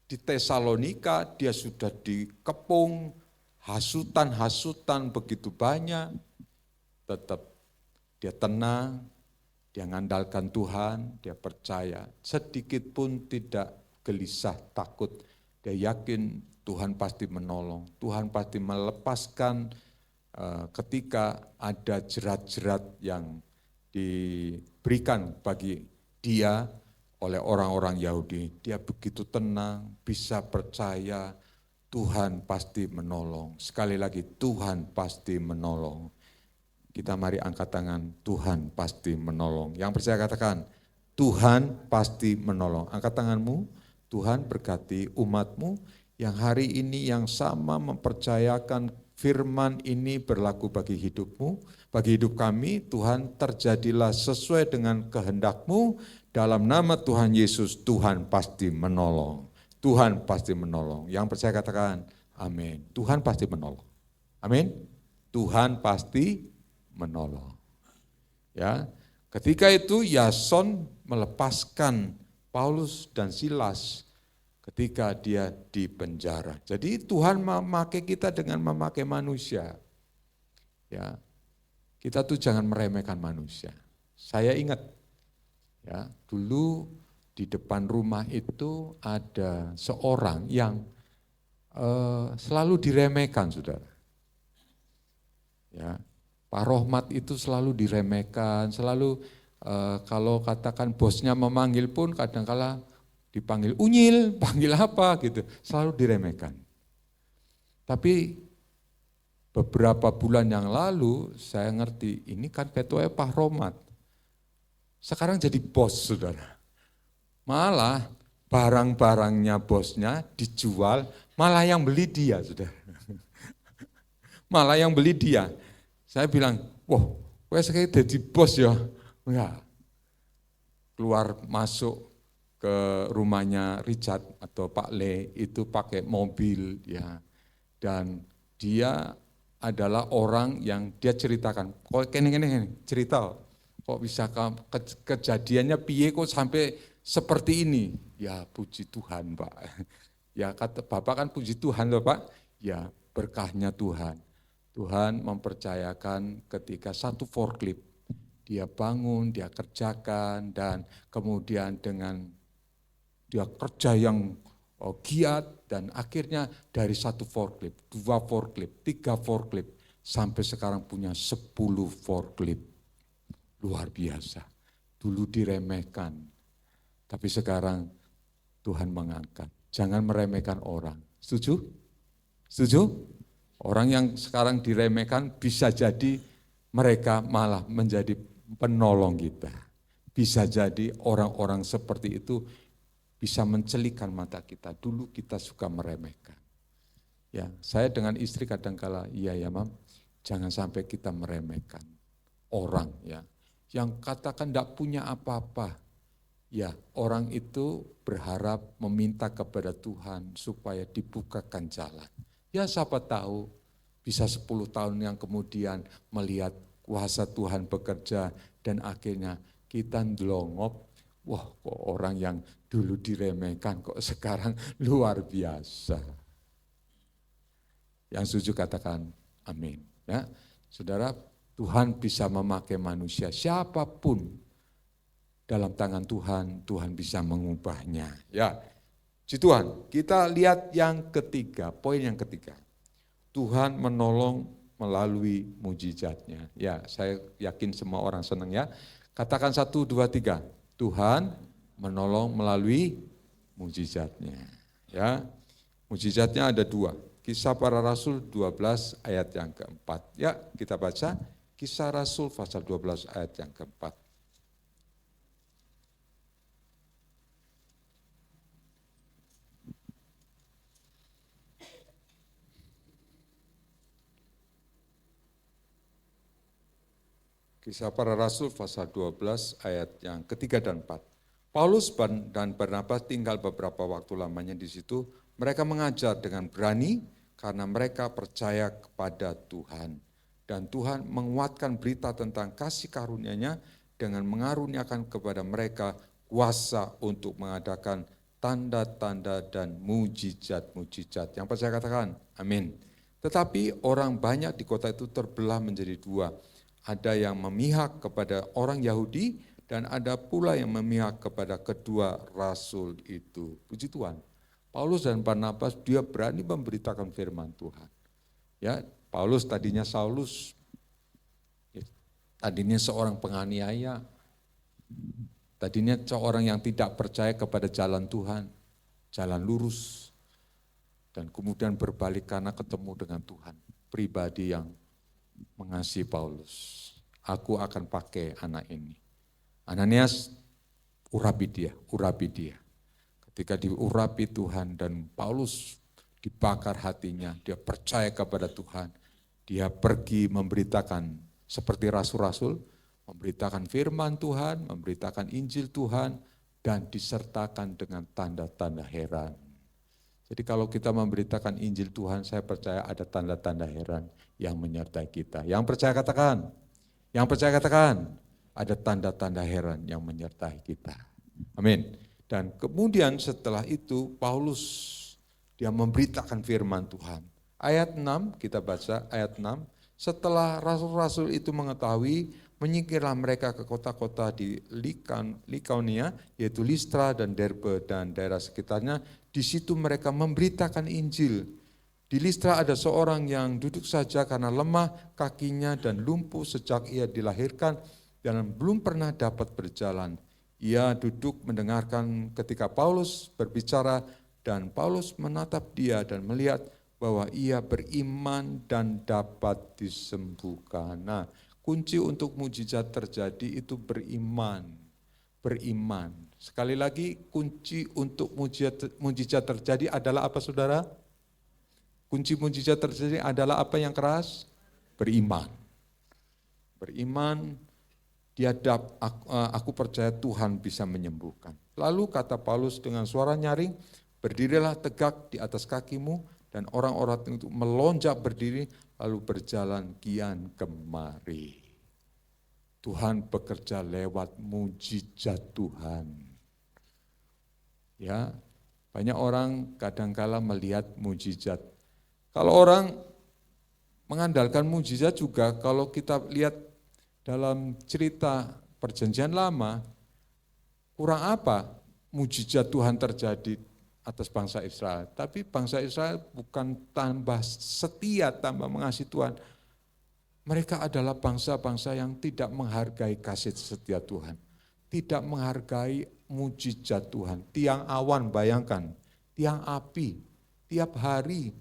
di Tesalonika, dia sudah dikepung, hasutan-hasutan begitu banyak, tetap dia tenang, dia mengandalkan Tuhan, dia percaya, sedikit pun tidak gelisah, takut. Dia yakin Tuhan pasti menolong, Tuhan pasti melepaskan ketika ada jerat-jerat yang diberikan bagi dia oleh orang-orang Yahudi. Dia begitu tenang, bisa percaya Tuhan pasti menolong. Sekali lagi, Tuhan pasti menolong. Kita mari angkat tangan, Tuhan pasti menolong. Yang percaya katakan, Tuhan pasti menolong. Angkat tanganmu, Tuhan berkati umatmu yang hari ini yang sama mempercayakan firman ini berlaku bagi hidupmu, bagi hidup kami. Tuhan, terjadilah sesuai dengan kehendak-Mu. Dalam nama Tuhan Yesus, Tuhan pasti menolong. Tuhan pasti menolong. Yang percaya katakan, amin. Tuhan pasti menolong. Amin. Tuhan pasti menolong. Ya, ketika itu Yason melepaskan Paulus dan Silas ketika dia di penjara. Jadi Tuhan memakai kita dengan memakai manusia. Ya, kita tuh jangan meremehkan manusia. Saya ingat, ya, dulu di depan rumah itu ada seorang yang selalu diremehkan, saudara. Ya, Pak Rohmat itu selalu diremehkan, selalu kalau katakan bosnya memanggil pun kadang-kala dipanggil unyil, panggil apa gitu, selalu diremehkan. Tapi beberapa bulan yang lalu saya ngerti, ini kan ketua Pak Romat. Sekarang jadi bos, saudara. Malah barang-barangnya bosnya dijual, malah yang beli dia, saudara. Malah yang beli dia. Saya bilang, wah, gue sekali jadi bos ya. Enggak. Keluar masuk ke rumahnya Richard atau Pak Le itu pakai mobil ya. Dan dia adalah orang yang dia ceritakan, kok ini cerita, kok bisa kejadiannya piye kok sampai seperti ini. Ya puji Tuhan Pak. Ya kata Bapak kan puji Tuhan loh Pak. Ya berkahnya Tuhan. Tuhan mempercayakan ketika satu forklift, dia bangun, dia kerjakan, dan kemudian dengan dia kerja yang giat, dan akhirnya dari satu forklift, 2 forklift, 3 forklift, sampai sekarang punya 10 forklift. Luar biasa. Dulu diremehkan, tapi sekarang Tuhan mengangkat. Jangan meremehkan orang. Setuju? Setuju? Orang yang sekarang diremehkan bisa jadi mereka malah menjadi penolong kita. Bisa jadi orang-orang seperti itu bisa mencelikan mata kita. Dulu kita suka meremehkan. Ya, saya dengan istri kadang-kala, iya ya Mam, jangan sampai kita meremehkan orang ya. Yang katakan tidak punya apa-apa. Ya, orang itu berharap meminta kepada Tuhan supaya dibukakan jalan. Ya siapa tahu bisa 10 tahun yang kemudian melihat kuasa Tuhan bekerja dan akhirnya kita ndelongop, wah kok orang yang dulu diremehkan kok sekarang luar biasa. Yang setuju katakan amin. Ya, saudara, Tuhan bisa memakai manusia siapapun dalam tangan Tuhan, Tuhan bisa mengubahnya. Ya, puji Tuhan. Kita lihat yang ketiga, poin yang ketiga. Tuhan menolong melalui mujizatnya. Ya, saya yakin semua orang senang ya. Katakan 1, 2, 3. Tuhan menolong melalui mujizatnya. Ya, mujizatnya ada 2. Kisah Para Rasul 12 ayat yang keempat. Ya, kita baca Kisah Rasul pasal 12 ayat yang keempat. Kisah Para Rasul pasal 12 ayat yang ketiga dan 4. Paulus dan Barnabas tinggal beberapa waktu lamanya di situ. Mereka mengajar dengan berani karena mereka percaya kepada Tuhan. Dan Tuhan menguatkan berita tentang kasih karunia-Nya dengan mengaruniakan kepada mereka kuasa untuk mengadakan tanda-tanda dan mujizat-mujizat. Yang percaya katakan, amin. Tetapi orang banyak di kota itu terbelah menjadi 2. Ada yang memihak kepada orang Yahudi dan ada pula yang memihak kepada kedua rasul itu. Puji Tuhan. Paulus dan Barnabas dia berani memberitakan firman Tuhan. Ya, Paulus tadinya Saulus, tadinya seorang penganiaya, tadinya seorang yang tidak percaya kepada jalan Tuhan, jalan lurus, dan kemudian berbalik karena ketemu dengan Tuhan, pribadi yang mengasihi Paulus. Aku akan pakai anak ini. Ananias urapi dia. Ketika diurapi Tuhan dan Paulus dibakar hatinya, dia percaya kepada Tuhan. Dia pergi memberitakan seperti rasul-rasul, memberitakan firman Tuhan, memberitakan Injil Tuhan, dan disertakan dengan tanda-tanda heran. Jadi kalau kita memberitakan Injil Tuhan, saya percaya ada tanda-tanda heran yang menyertai kita. Yang percaya katakan, ada tanda-tanda heran yang menyertai kita. Amin. Dan kemudian setelah itu Paulus dia memberitakan firman Tuhan. Ayat 6, kita baca ayat 6. Setelah rasul-rasul itu mengetahui, menyingkirlah mereka ke kota-kota di Likaonia, yaitu Listra dan Derbe dan daerah sekitarnya. Di situ mereka memberitakan Injil. Di Listra ada seorang yang duduk saja karena lemah kakinya dan lumpuh sejak ia dilahirkan dan belum pernah dapat berjalan. Ia duduk mendengarkan ketika Paulus berbicara dan Paulus menatap dia dan melihat bahwa ia beriman dan dapat disembuhkan. Nah, kunci untuk mujizat terjadi itu beriman. Beriman. Sekali lagi, kunci untuk mujizat terjadi adalah apa, saudara? Kunci mujizat terjadi adalah apa yang keras? Beriman. Beriman, aku percaya Tuhan bisa menyembuhkan. Lalu kata Paulus dengan suara nyaring, berdirilah tegak di atas kakimu, dan orang-orang itu melonjak berdiri, lalu berjalan kian kemari. Tuhan bekerja lewat mujizat Tuhan. Ya, banyak orang kadangkala melihat mujizat. Kalau orang mengandalkan mujizat juga, kalau kita lihat dalam cerita Perjanjian Lama, kurang apa mujizat Tuhan terjadi atas bangsa Israel. Tapi bangsa Israel bukan tambah setia, tambah mengasihi Tuhan. Mereka adalah bangsa-bangsa yang tidak menghargai kasih setia Tuhan. Tidak menghargai mujizat Tuhan. Tiang awan, bayangkan, tiang api, tiap hari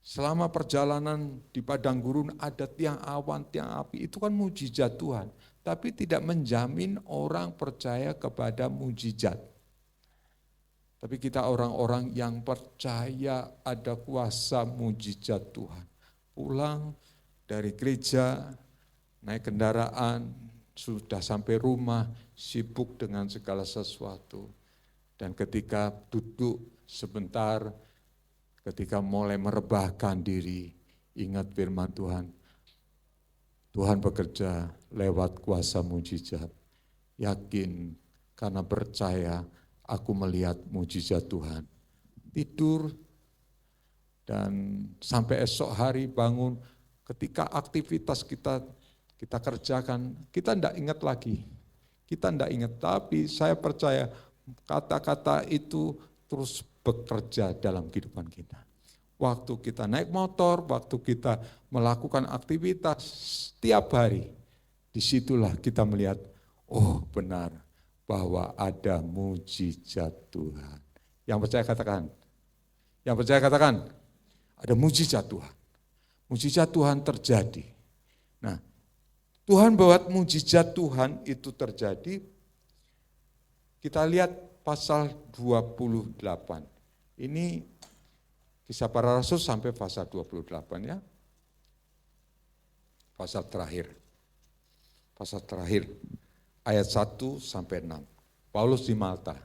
selama perjalanan di padang gurun ada tiang awan, tiang api, itu kan mujizat Tuhan. Tapi tidak menjamin orang percaya kepada mujizat. Tapi kita orang-orang yang percaya ada kuasa mujizat Tuhan. Pulang dari gereja, naik kendaraan, sudah sampai rumah, sibuk dengan segala sesuatu. Dan ketika duduk sebentar, ketika mulai merebahkan diri, ingat firman Tuhan. Tuhan bekerja lewat kuasa mujizat. Yakin karena percaya aku melihat mujizat Tuhan. Tidur dan sampai esok hari bangun, ketika aktivitas kita kerjakan, kita tidak ingat lagi. Kita tidak ingat, tapi saya percaya kata-kata itu terus bekerja dalam kehidupan kita. Waktu kita naik motor, waktu kita melakukan aktivitas setiap hari, disitulah kita melihat, oh benar bahwa ada mujizat Tuhan. Yang percaya katakan, yang percaya katakan, ada mujizat Tuhan. Mujizat Tuhan terjadi. Nah, Tuhan buat mujizat Tuhan itu terjadi. Kita lihat pasal 28. Ini Kisah Para Rasul sampai pasal 28 ya. Pasal terakhir. Pasal terakhir ayat 1 sampai 6. Paulus di Malta.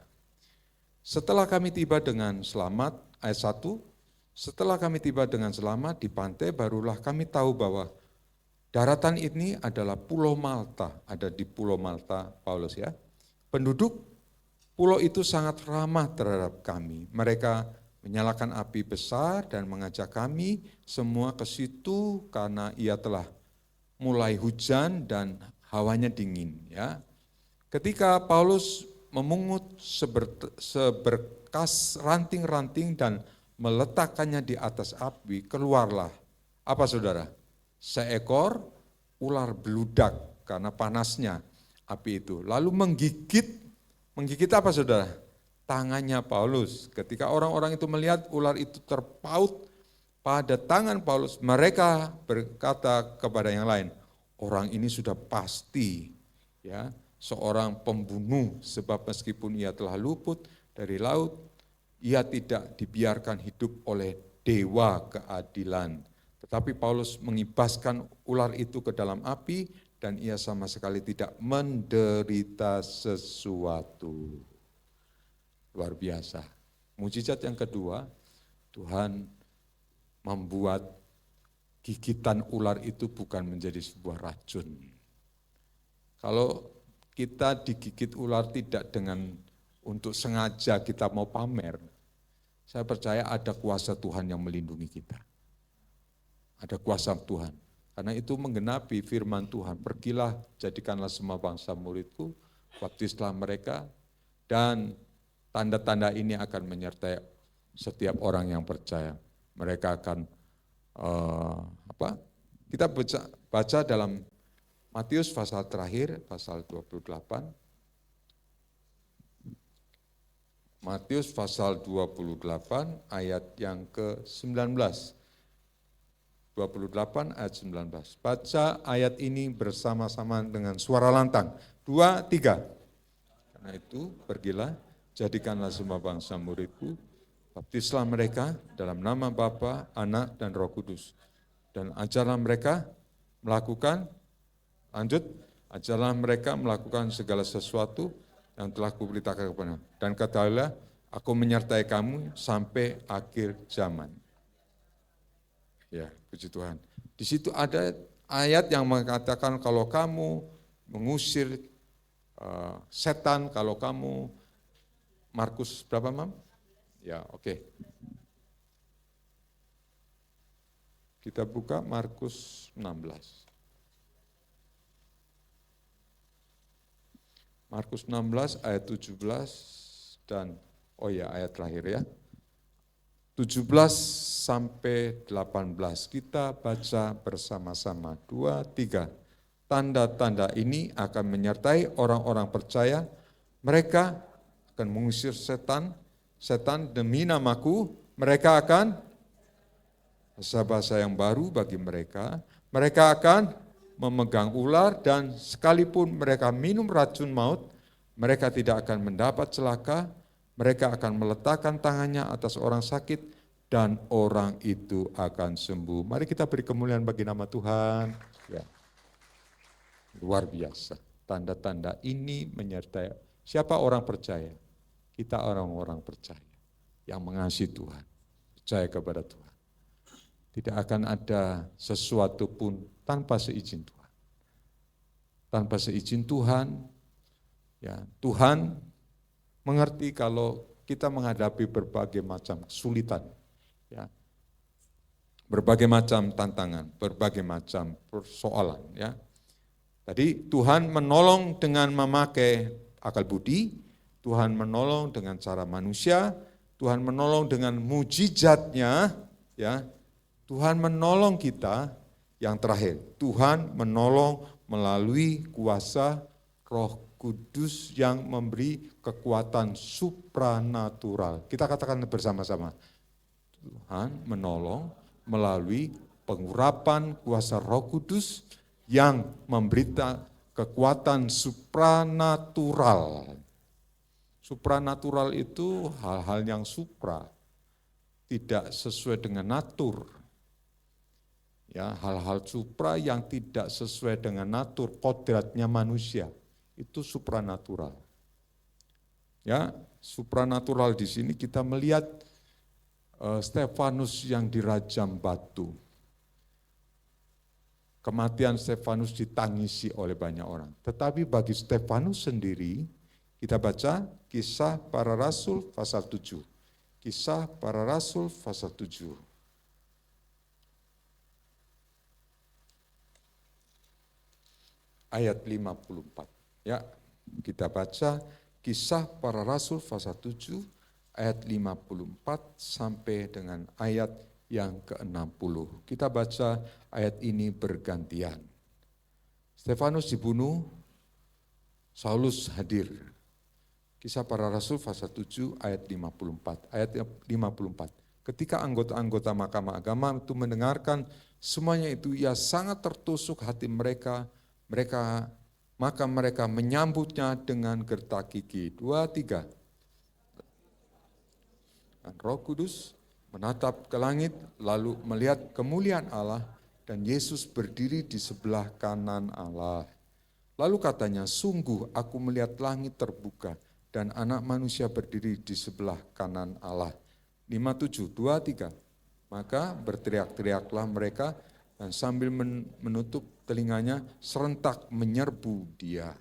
Setelah kami tiba dengan selamat, ayat 1, setelah kami tiba dengan selamat di pantai, barulah kami tahu bahwa daratan ini adalah Pulau Malta, ada di Pulau Malta, Paulus ya. Penduduk pulau itu sangat ramah terhadap kami. Mereka menyalakan api besar dan mengajak kami semua ke situ karena ia telah mulai hujan dan hawanya dingin. Ya. Ketika Paulus memungut seberkas ranting-ranting dan meletakkannya di atas api, keluarlah, apa saudara? Seekor ular beludak karena panasnya api itu. Lalu menggigit apa saudara? Tangannya Paulus. Ketika orang-orang itu melihat ular itu terpaut pada tangan Paulus, mereka berkata kepada yang lain, orang ini sudah pasti ya seorang pembunuh, sebab meskipun ia telah luput dari laut, ia tidak dibiarkan hidup oleh dewa keadilan. Tetapi Paulus mengibaskan ular itu ke dalam api dan ia sama sekali tidak menderita sesuatu. Luar biasa. Mujizat yang kedua, Tuhan membuat gigitan ular itu bukan menjadi sebuah racun. Kalau kita digigit ular tidak dengan untuk sengaja kita mau pamer, saya percaya ada kuasa Tuhan yang melindungi kita. Ada kuasa Tuhan. Karena itu menggenapi firman Tuhan, pergilah jadikanlah semua bangsa muridku, baptislah mereka, dan tanda-tanda ini akan menyertai setiap orang yang percaya. Mereka akan kita baca dalam Matius pasal terakhir, pasal 28. Matius pasal 28 ayat yang ke-19. 28 ayat 19. Baca ayat ini bersama-sama dengan suara lantang. 2, 3. Karena itu pergilah, jadikanlah semua bangsa muridku, baptislah mereka dalam nama Bapa, Anak, dan Roh Kudus. Dan ajarlah mereka melakukan, ajarlah mereka melakukan segala sesuatu yang telah kuberitakan kepada. Dan katakanlah, aku menyertai kamu sampai akhir zaman. Ya, puji Tuhan. Di situ ada ayat yang mengatakan kalau kamu mengusir setan, kalau kamu, Markus berapa, Mam? Ya, oke. Kita buka Markus 16. Markus 16 ayat 17 dan, ayat terakhir ya. 17 sampai 18, kita baca bersama-sama. 2, 3. Tanda-tanda ini akan menyertai orang-orang percaya. Mereka akan mengusir setan demi namaku. Mereka akan bahasa-bahasa yang baru bagi mereka. Mereka akan memegang ular dan sekalipun mereka minum racun maut, mereka tidak akan mendapat celaka. Mereka akan meletakkan tangannya atas orang sakit dan orang itu akan sembuh. Mari kita beri kemuliaan bagi nama Tuhan. Ya. Luar biasa. Tanda-tanda ini menyertai siapa orang percaya? Kita orang-orang percaya yang mengasihi Tuhan, percaya kepada Tuhan. Tidak akan ada sesuatu pun tanpa seizin Tuhan. Tanpa seizin Tuhan, ya Tuhan mengerti kalau kita menghadapi berbagai macam kesulitan, ya, berbagai macam tantangan, berbagai macam persoalan. Ya. Tadi Tuhan menolong dengan memakai akal budi, Tuhan menolong dengan cara manusia, Tuhan menolong dengan mujizatnya, ya. Tuhan menolong kita yang terakhir. Tuhan menolong melalui kuasa Roh Kudus yang memberi kekuatan supranatural. Kita katakan bersama-sama. Tuhan menolong melalui pengurapan kuasa Roh Kudus yang memberi kekuatan supranatural. Supranatural itu hal-hal yang supra, tidak sesuai dengan natur. Ya, hal-hal supra yang tidak sesuai dengan natur kodratnya manusia. Itu supranatural. Ya, supranatural di sini kita melihat Stefanus yang dirajam batu. Kematian Stefanus ditangisi oleh banyak orang. Tetapi bagi Stefanus sendiri, kita baca Kisah Para Rasul pasal 7. Kisah Para Rasul pasal 7. Ayat 54. Ya, kita baca Kisah Para Rasul pasal 7 ayat 54 sampai dengan ayat yang ke-60. Kita baca ayat ini bergantian. Stefanus dibunuh, Saulus hadir. Kisah Para Rasul pasal 7 ayat 54. Ayat 54. Ketika anggota-anggota mahkamah agama itu mendengarkan semuanya itu, ia sangat tertusuk hati mereka. Maka mereka menyambutnya dengan gertak gigi. 2, 3. Dan Roh Kudus menatap ke langit, lalu melihat kemuliaan Allah, dan Yesus berdiri di sebelah kanan Allah. Lalu katanya, sungguh aku melihat langit terbuka, dan anak manusia berdiri di sebelah kanan Allah. 57, 2, 3. Maka berteriak-teriaklah mereka, dan sambil menutup telinganya, serentak menyerbu dia.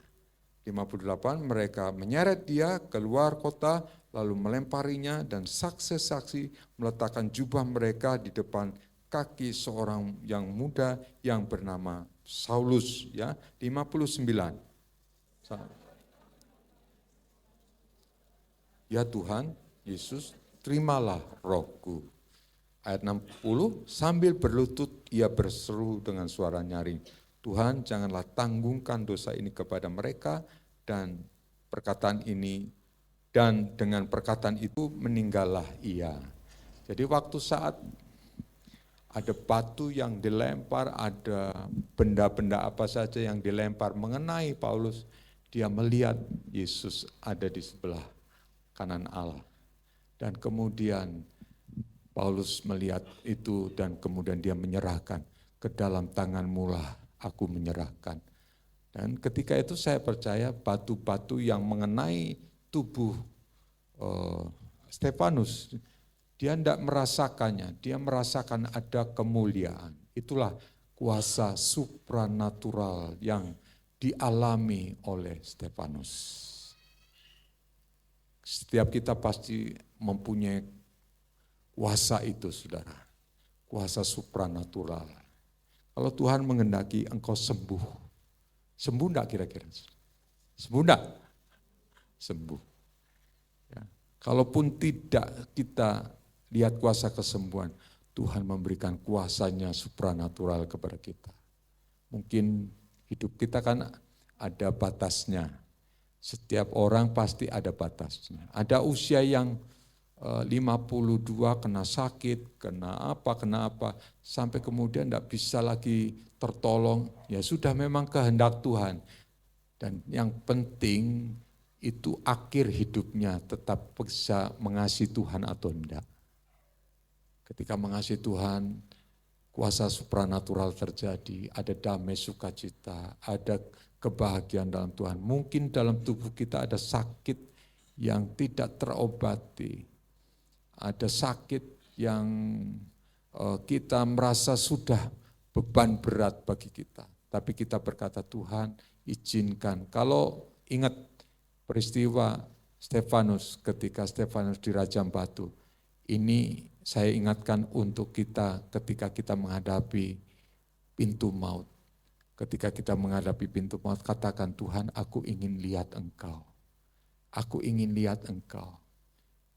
58, mereka menyeret dia keluar kota, lalu melemparinya, dan saksi-saksi meletakkan jubah mereka di depan kaki seorang yang muda yang bernama Saulus. Ya, 59. Ya Tuhan, Yesus, terimalah rohku. Ayat 60, sambil berlutut ia berseru dengan suara nyaring, Tuhan janganlah tanggungkan dosa ini kepada mereka, dan perkataan ini, dan dengan perkataan itu meninggallah ia. Jadi waktu saat ada batu yang dilempar, ada benda-benda apa saja yang dilempar mengenai Paulus, dia melihat Yesus ada di sebelah kanan Allah. Dan kemudian Paulus melihat itu dan kemudian dia menyerahkan, ke dalam tanganmu lah aku menyerahkan. Dan ketika itu saya percaya batu-batu yang mengenai tubuh Stefanus, dia tidak merasakannya, dia merasakan ada kemuliaan. Itulah kuasa supranatural yang dialami oleh Stefanus. Setiap kita pasti mempunyai kuasa itu, saudara. Kuasa supranatural. Kalau Tuhan menghendaki engkau sembuh. Sembuh enggak kira-kira? Sembuh enggak? Sembuh. Ya. Kalaupun tidak kita lihat kuasa kesembuhan, Tuhan memberikan kuasanya supranatural kepada kita. Mungkin hidup kita kan ada batasnya. Setiap orang pasti ada batasnya. Ada usia yang 52 kena sakit, kena apa, sampai kemudian tidak bisa lagi tertolong. Ya sudah memang kehendak Tuhan. Dan yang penting itu akhir hidupnya tetap bisa mengasihi Tuhan atau tidak. Ketika mengasihi Tuhan, kuasa supranatural terjadi, ada damai sukacita, ada kebahagiaan dalam Tuhan. Mungkin dalam tubuh kita ada sakit yang tidak terobati, ada sakit yang kita merasa sudah beban berat bagi kita. Tapi kita berkata, Tuhan izinkan. Kalau ingat peristiwa Stefanus, ketika Stefanus dirajam batu, ini saya ingatkan untuk kita ketika kita menghadapi pintu maut. Ketika kita menghadapi pintu maut, katakan, Tuhan aku ingin lihat Engkau. Aku ingin lihat Engkau.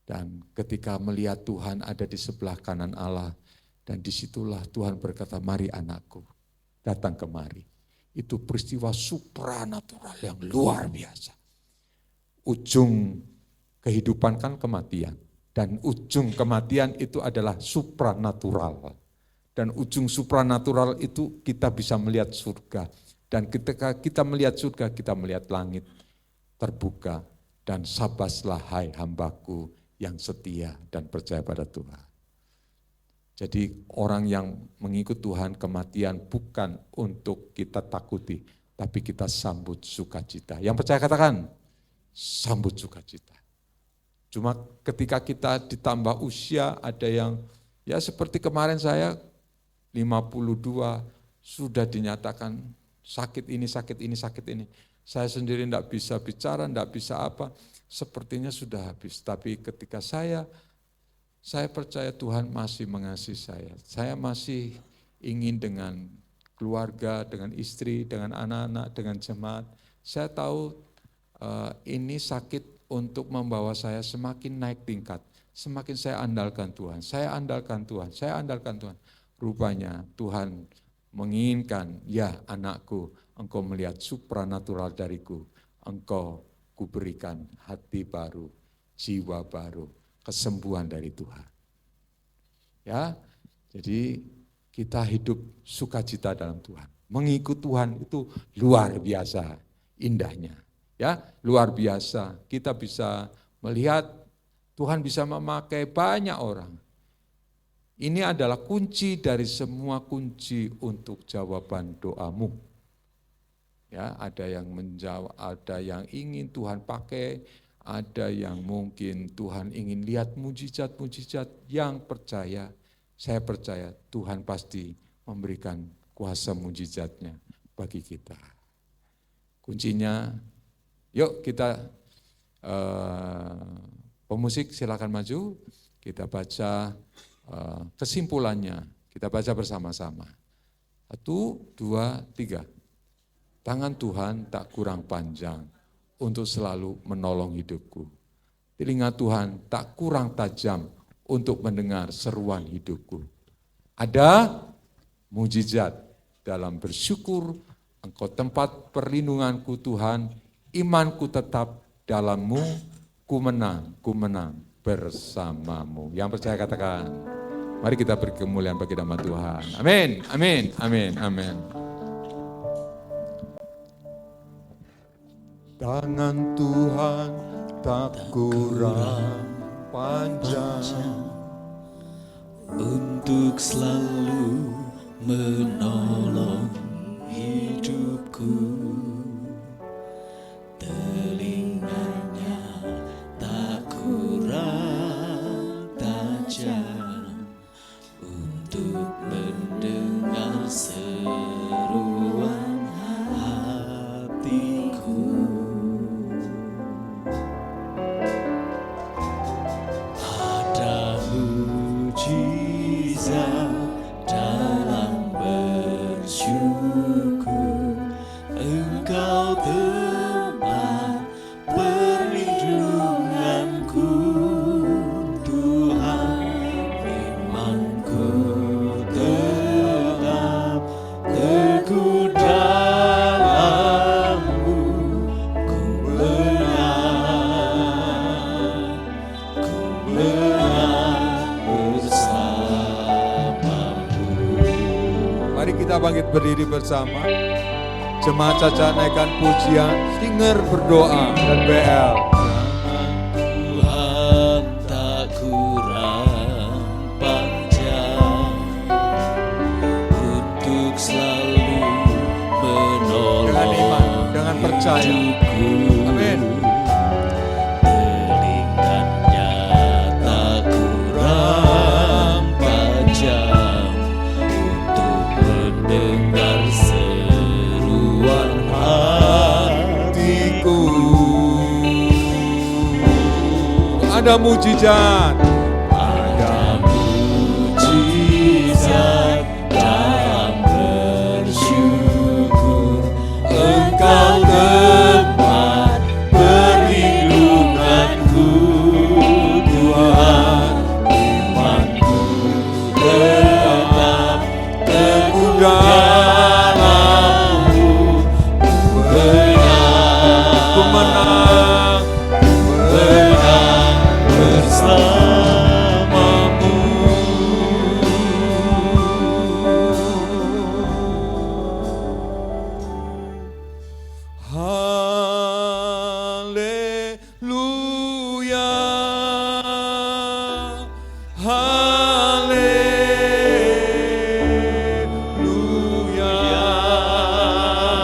Dan ketika melihat Tuhan ada di sebelah kanan Allah, dan disitulah Tuhan berkata, mari anakku, datang kemari. Itu peristiwa supranatural yang luar biasa. Ujung kehidupan kan kematian. Dan ujung kematian itu adalah supranatural. Dan ujung supranatural itu kita bisa melihat surga. Dan ketika kita melihat surga, kita melihat langit terbuka. Dan sabaslah hai hambaku yang setia dan percaya pada Tuhan. Jadi orang yang mengikut Tuhan, kematian bukan untuk kita takuti, tapi kita sambut sukacita. Yang percaya katakan, sambut sukacita. Cuma ketika kita ditambah usia, ada yang ya seperti kemarin saya 52 sudah dinyatakan sakit ini. Saya sendiri tidak bisa bicara, tidak bisa apa, sepertinya sudah habis. Tapi ketika saya percaya Tuhan masih mengasihi saya. Saya masih ingin dengan keluarga, dengan istri, dengan anak-anak, dengan jemaat. Saya tahu ini sakit untuk membawa saya semakin naik tingkat. Semakin saya andalkan Tuhan, saya andalkan Tuhan. Rupanya Tuhan menginginkan, ya anakku, engkau melihat supranatural dariku. Engkau kuberikan hati baru, jiwa baru, kesembuhan dari Tuhan. Ya, jadi kita hidup sukacita dalam Tuhan. Mengikut Tuhan itu luar biasa indahnya. Ya, luar biasa. Kita bisa melihat Tuhan bisa memakai banyak orang. Ini adalah kunci dari semua kunci untuk jawaban doamu. Ya, ada yang menjawab, ada yang ingin Tuhan pakai, ada yang mungkin Tuhan ingin lihat mujizat-mujizat. Yang percaya, saya percaya Tuhan pasti memberikan kuasa mujizatnya bagi kita. Kuncinya, yuk kita pemusik silakan maju, kita baca kesimpulannya, kita baca bersama-sama. 1, 2, 3. Tangan Tuhan tak kurang panjang untuk selalu menolong hidupku. Telinga Tuhan tak kurang tajam untuk mendengar seruan hidupku. Ada mujizat dalam bersyukur, Engkau tempat perlindunganku Tuhan, imanku tetap dalam-Mu, ku menang bersamamu. Yang percaya katakan, Mari kita beri kemuliaan bagi nama Tuhan. Amin, amin, amin, amin. Tangan Tuhan tak kurang panjang untuk selalu menolong hidupku. Telinganya tak kurang tajam untuk mendengar seruan hatiku. Ada mujizat dalam bersyukur, Engkau tempat perlindunganku, Tuhan. Firman-Ku tetap teguh dalam-Mu, ku menang bersama-Mu. Mari kita bangkit berdiri bersama. Jemaat Caca naikkan pujian, singer berdoa dan BL. Tuhan tak kurang panjang untuk selalu menolong Dengan iman, dengan percaya. hidupku. Amin. Telinganya tak kurang panjang untuk mendengar seruan hatiku. Ada mujizat. Ada mujizat dalam bersyukur, Engkau tempat perlindunganku, Tuhan. Firman-Ku tetap teguh dalam-Mu, Ku menang bersama-Mu. Haleluya.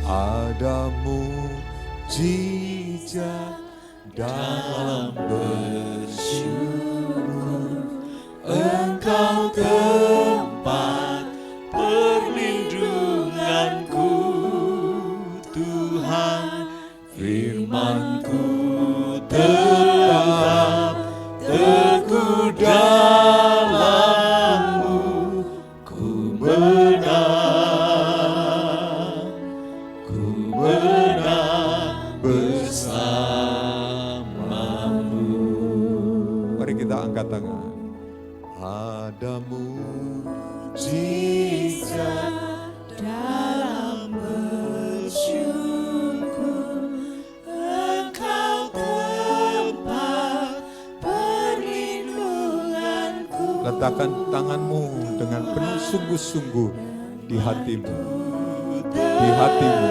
Ada mujizat dalam bersyukur, Engkau tempat perlindunganku, Tuhan. Firman-Ku tetap teguh dalam-Mu, ku menang bersama-Mu. Mari kita angkat tangan. Ada mujizat dalam bersyukur, Engkau tempat perlindunganku. Letakkan tanganmu dengan penuh sungguh-sungguh di hatimu. Di hatimu.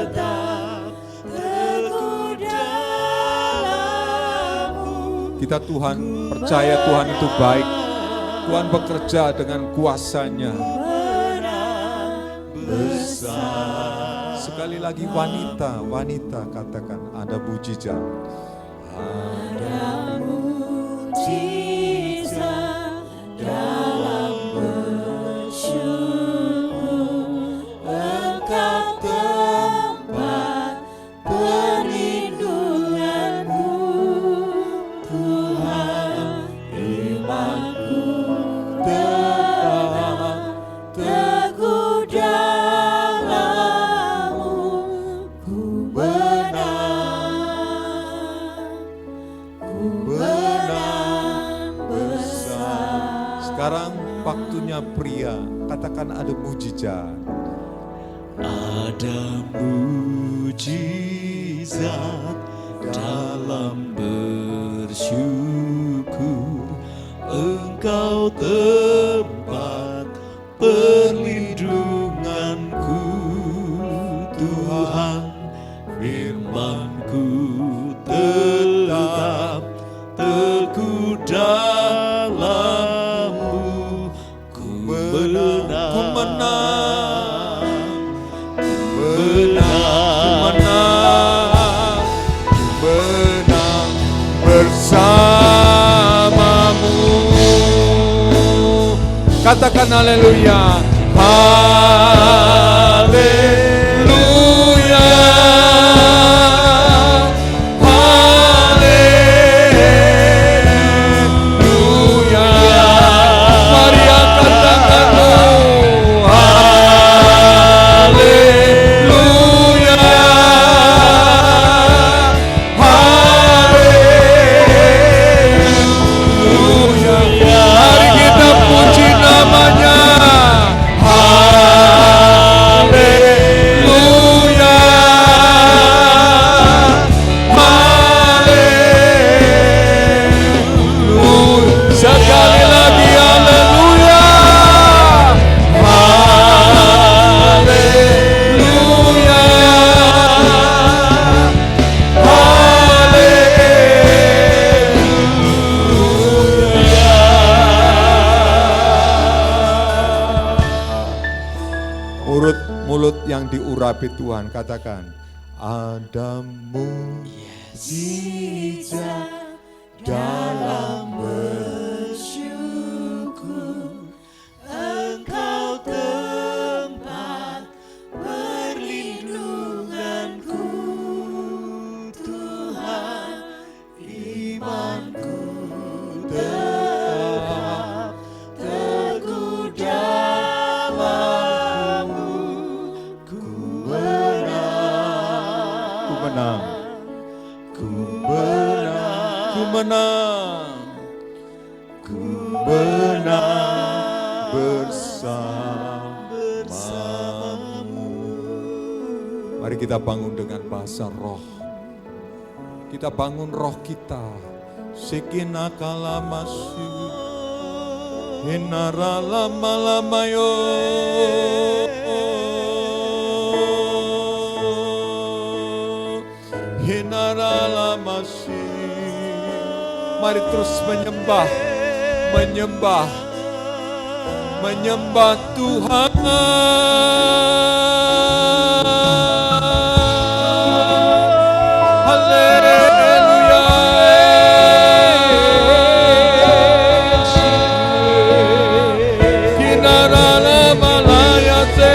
Teguh dalam-Mu. Kita Tuhan percaya Tuhan itu baik. Tuhan bekerja dengan kuasa-Nya. Sekali lagi wanita katakan ada mujizat. Ada mujizat waktunya pria. Katakan ada mujizat. Ada mujizat dalam bersyukur, Engkau tempat perlindunganku, Tuhan. Firman-Ku tetap teguh dalam-Mu, ku menang, Ku menang, menang bersamamu. Katakan haleluya. Haleluya. Haleluya. Mari angkat tanganmu. Haleluya. Haleluya. Mari kita puji namanya. Haleluya. Haleluya. Sekali lagi haleluya. Haleluya. Mulut yang diurapi Tuhan, katakan ada mujizat dalam bersyukur, Engkau tempat perlindunganku, Tuhan. Imanku tetap teguh dalam-Mu, ku menang, ku menang, ku menang, ku menang bersamamu. Mari kita bangun dengan bahasa roh. Kita bangun roh kita. Sekina kalamasi, hinara lama lamayo. Hinaralamasi. Mari terus menyembah, menyembah, menyembah Tuhan. Haleluya. Kinaralamayase.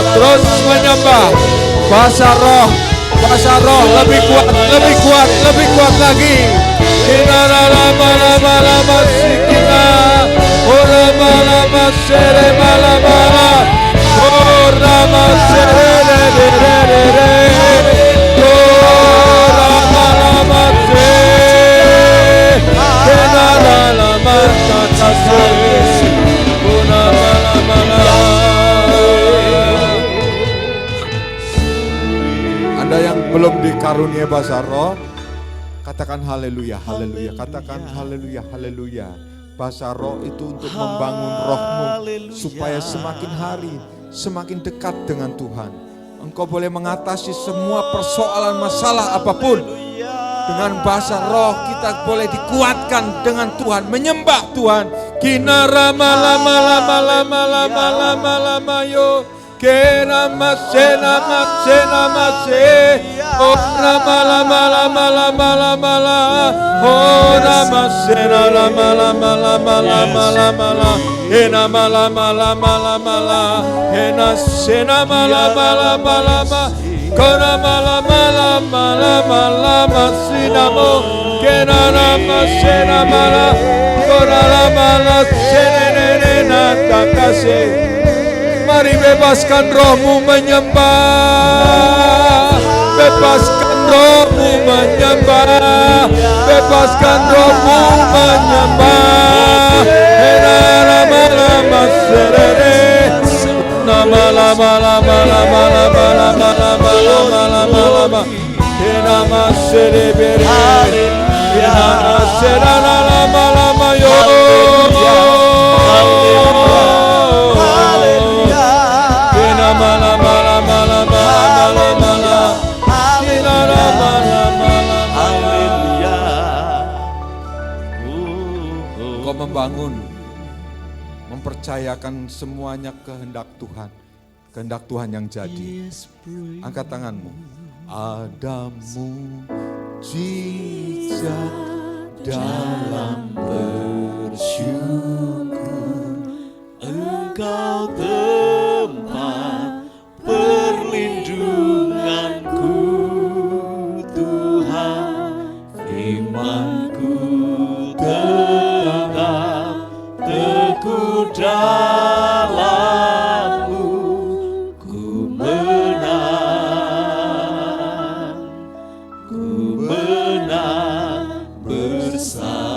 Terus menyembah bahasa roh lebih kuat, lebih kuat, lebih kuat lagi. Kita lama sikina, lama sere lama, lama sere lama sere, kita lama Anda yang belum dikarunia bahasa roh, katakan haleluya, haleluya, katakan haleluya, haleluya. Bahasa roh itu untuk membangun rohmu supaya semakin hari semakin dekat dengan Tuhan. Engkau boleh mengatasi semua persoalan masalah apapun. Dengan bahasa roh kita boleh dikuatkan dengan Tuhan, menyembah Tuhan. Kinara lama yo. Kenamase namase namase. Oh lama lama lama lama lama la. Oh namase lama lama lama lama lama la. Enama lama lama lama la. Enase nama lama lama lama. Kona mala mala mala mala masinamo. Kena nama sena mala. Kona mala senene natakase. Mari bebaskan rohmu menyembah. Bebaskan rohmu menyembah. Bebaskan rohmu menyembah. Enara mala maserere. Nama lama lama lama lama lama lama lama lama lama. Enama serebere. Enama serana lama lama yo. Enama lama lama lama lama lama. Enama lama lama. Kau membangun, mempercayakan semuanya kehendak Tuhan yang jadi. Angkat tanganmu. Ada mujizat dalam bersyukur. Engkau tempat perlindunganku, Tuhan. Imanku tetap teguh dalam-Mu, ku menang bersamamu.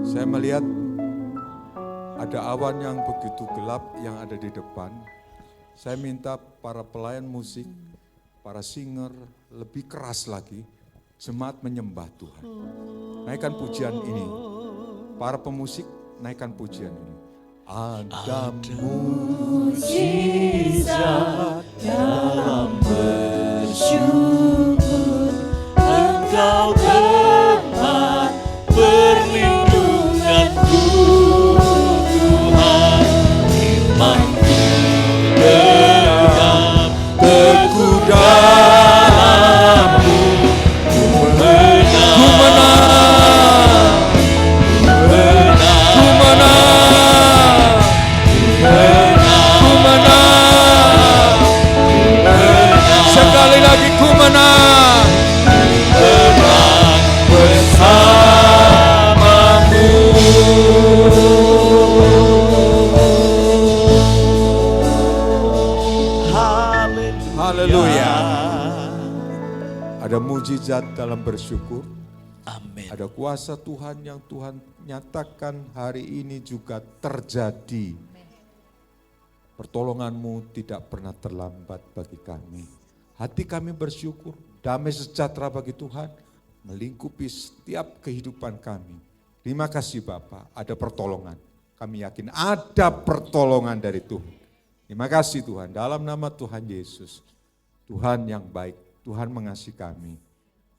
Saya melihat ada awan yang begitu gelap yang ada di depan. Saya minta para pelayan musik, para singer lebih keras lagi. Jemaat menyembah Tuhan. Naikkan pujian ini. Para pemusik naikkan pujian ini. Ada mujizat dalam bersyukur. Engkau tempat perlindunganku, Tuhan. Imanku tetap teguh dalam-Mu, ku menang, ku menang, ku menang, ku menang, sekali lagi ku menang, menang bersamamu. Haleluya. Ada mujizat dalam bersyukur. Amin. Ada kuasa Tuhan yang Tuhan nyatakan hari ini juga terjadi. Pertolongan-Mu tidak pernah terlambat bagi kami. Hati kami bersyukur, damai sejahtera bagi Tuhan melingkupi setiap kehidupan kami. Terima kasih Bapa, ada pertolongan. Kami yakin ada pertolongan dari Tuhan. Terima kasih Tuhan, dalam nama Tuhan Yesus. Tuhan yang baik, Tuhan mengasihi kami.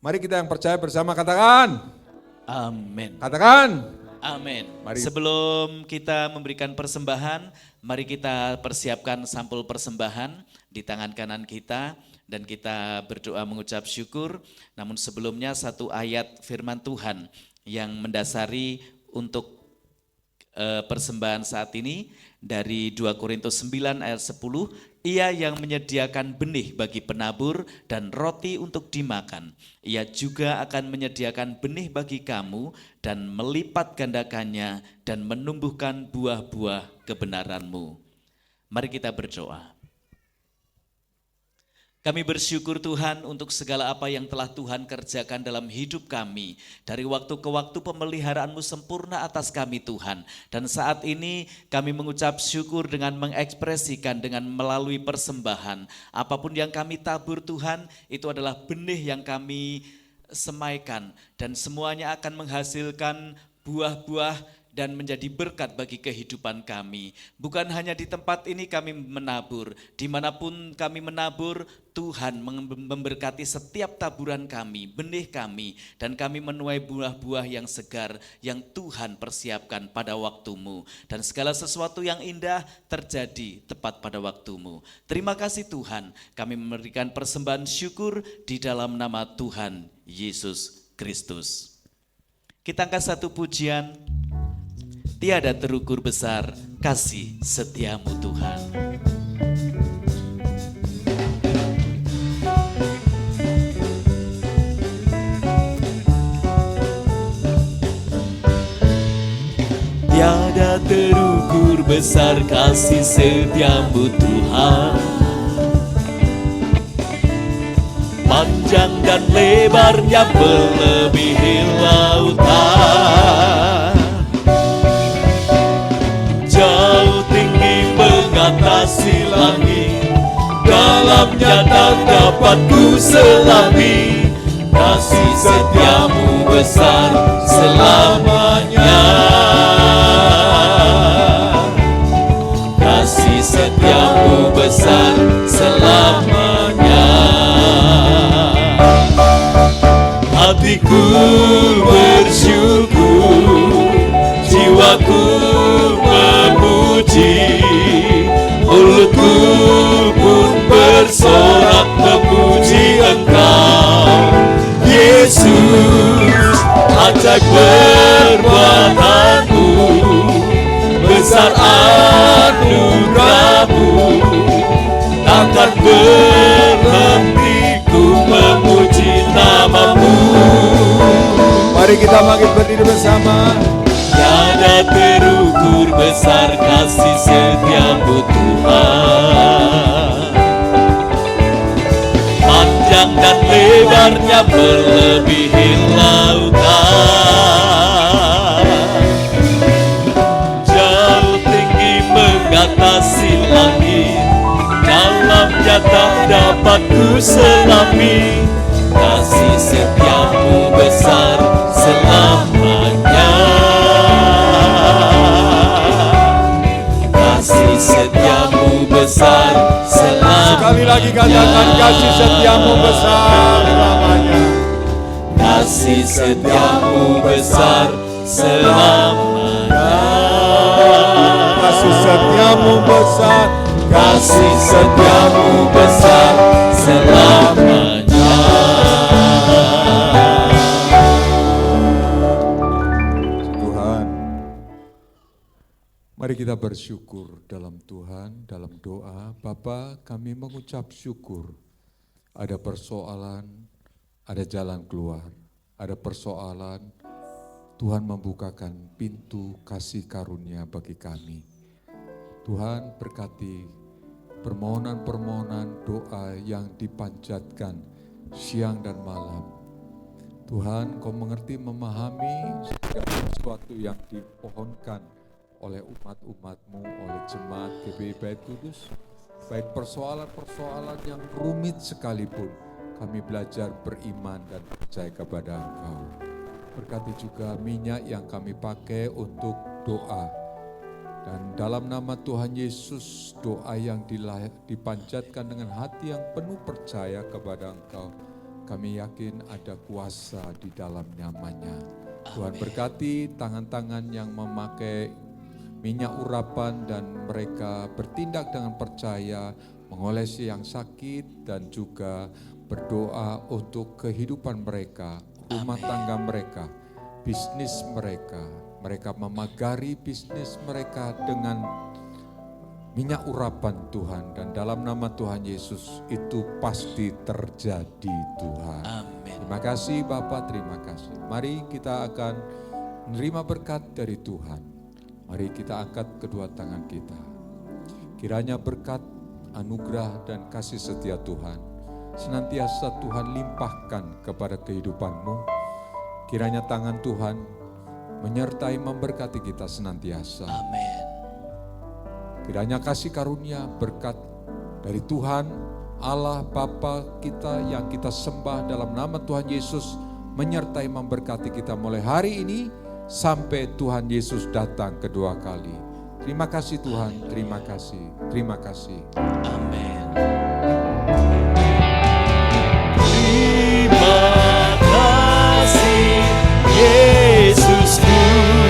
Mari kita yang percaya bersama katakan. Amin. Katakan. Amin. Mari. Sebelum kita memberikan persembahan, mari kita persiapkan sampul persembahan di tangan kanan kita dan kita berdoa mengucap syukur. Namun sebelumnya satu ayat firman Tuhan yang mendasari untuk persembahan saat ini dari 2 Korintus 9 ayat 10. Ia yang menyediakan benih bagi penabur dan roti untuk dimakan. Ia juga akan menyediakan benih bagi kamu dan melipat gandakannya dan menumbuhkan buah-buah kebenaranmu. Mari kita berdoa. Kami bersyukur Tuhan untuk segala apa yang telah Tuhan kerjakan dalam hidup kami. Dari waktu ke waktu pemeliharaan-Mu sempurna atas kami Tuhan. Dan saat ini kami mengucap syukur dengan mengekspresikan dengan melalui persembahan. Apapun yang kami tabur Tuhan, itu adalah benih yang kami semaikan. Dan semuanya akan menghasilkan buah-buah dan menjadi berkat bagi kehidupan kami. Bukan hanya di tempat ini kami menabur, dimanapun kami menabur, Tuhan memberkati setiap taburan kami, benih kami, dan kami menuai buah-buah yang segar yang Tuhan persiapkan pada waktumu. Dan segala sesuatu yang indah terjadi tepat pada waktumu. Terima kasih Tuhan, kami memberikan persembahan syukur di dalam nama Tuhan Yesus Kristus. Kita angkat satu pujian, tiada terukur besar kasih setiamu Tuhan. Tiada terukur besar kasih setiamu Tuhan. Panjang dan lebarnya melebihi lautan. Jauh tinggi mengatasi langit, dalamnya tak dapat ku selami. Kasih setiamu besar selamanya. Kasih setiamu besar selamanya. Hatiku bersyukur, jiwaku memuji, mulutku pun bersorak memuji Engkau, Yesus. Ajaib perbuatanmu, besar anugerahmu, takkan berhenti ku memuji namamu. Mari kita bangkit berdiri bersama. Tiada terukur besar kasih setiamu Tuhan. Panjang dan lebarnya melebihi lautan. Jauh tinggi mengatasi langit, dalamnya tak dapat ku selami. Kasih setiamu besar selamanya. Kasih setiamu besar selamanya. Sekali lagi katakan, kasih setiamu besar selamanya. Kasih setiamu besar selamanya. Kasih setiamu besar, Kasih setiamu besar selamanya. Tuhan. Mari kita bersyukur dalam Tuhan, dalam doa. Bapa, kami mengucap syukur. Ada persoalan, ada jalan keluar. Ada persoalan, Tuhan membukakan pintu kasih karunia bagi kami. Tuhan berkati permohonan-permohonan doa yang dipanjatkan siang dan malam. Tuhan, Kau mengerti, memahami segala sesuatu yang dipohonkan oleh umat-umat-Mu, oleh jemaat GBI Bait Kudus. Baik persoalan-persoalan yang rumit sekalipun, kami belajar beriman dan percaya kepada Engkau. Berkati juga minyak yang kami pakai untuk doa. Dan dalam nama Tuhan Yesus, doa yang dipanjatkan dengan hati yang penuh percaya kepada Engkau, kami yakin ada kuasa di dalam namanya. Tuhan berkati tangan-tangan yang memakai minyak urapan dan mereka bertindak dengan percaya, mengolesi yang sakit dan juga berdoa untuk kehidupan mereka, rumah tangga mereka, bisnis mereka. Mereka memagari bisnis mereka dengan minyak urapan Tuhan. Dan dalam nama Tuhan Yesus itu pasti terjadi Tuhan. Amin. Terima kasih Bapak, terima kasih. Mari kita akan menerima berkat dari Tuhan. Mari kita angkat kedua tangan kita. Kiranya berkat, anugerah dan kasih setia Tuhan senantiasa Tuhan limpahkan kepada kehidupanmu. Kiranya tangan Tuhan menyertai memberkati kita senantiasa. Amin. Kiranya kasih karunia berkat dari Tuhan Allah Bapa kita yang kita sembah dalam nama Tuhan Yesus menyertai memberkati kita mulai hari ini sampai Tuhan Yesus datang kedua kali. Terima kasih Tuhan, terima kasih, terima kasih. Amin. Terima kasih Yesusku.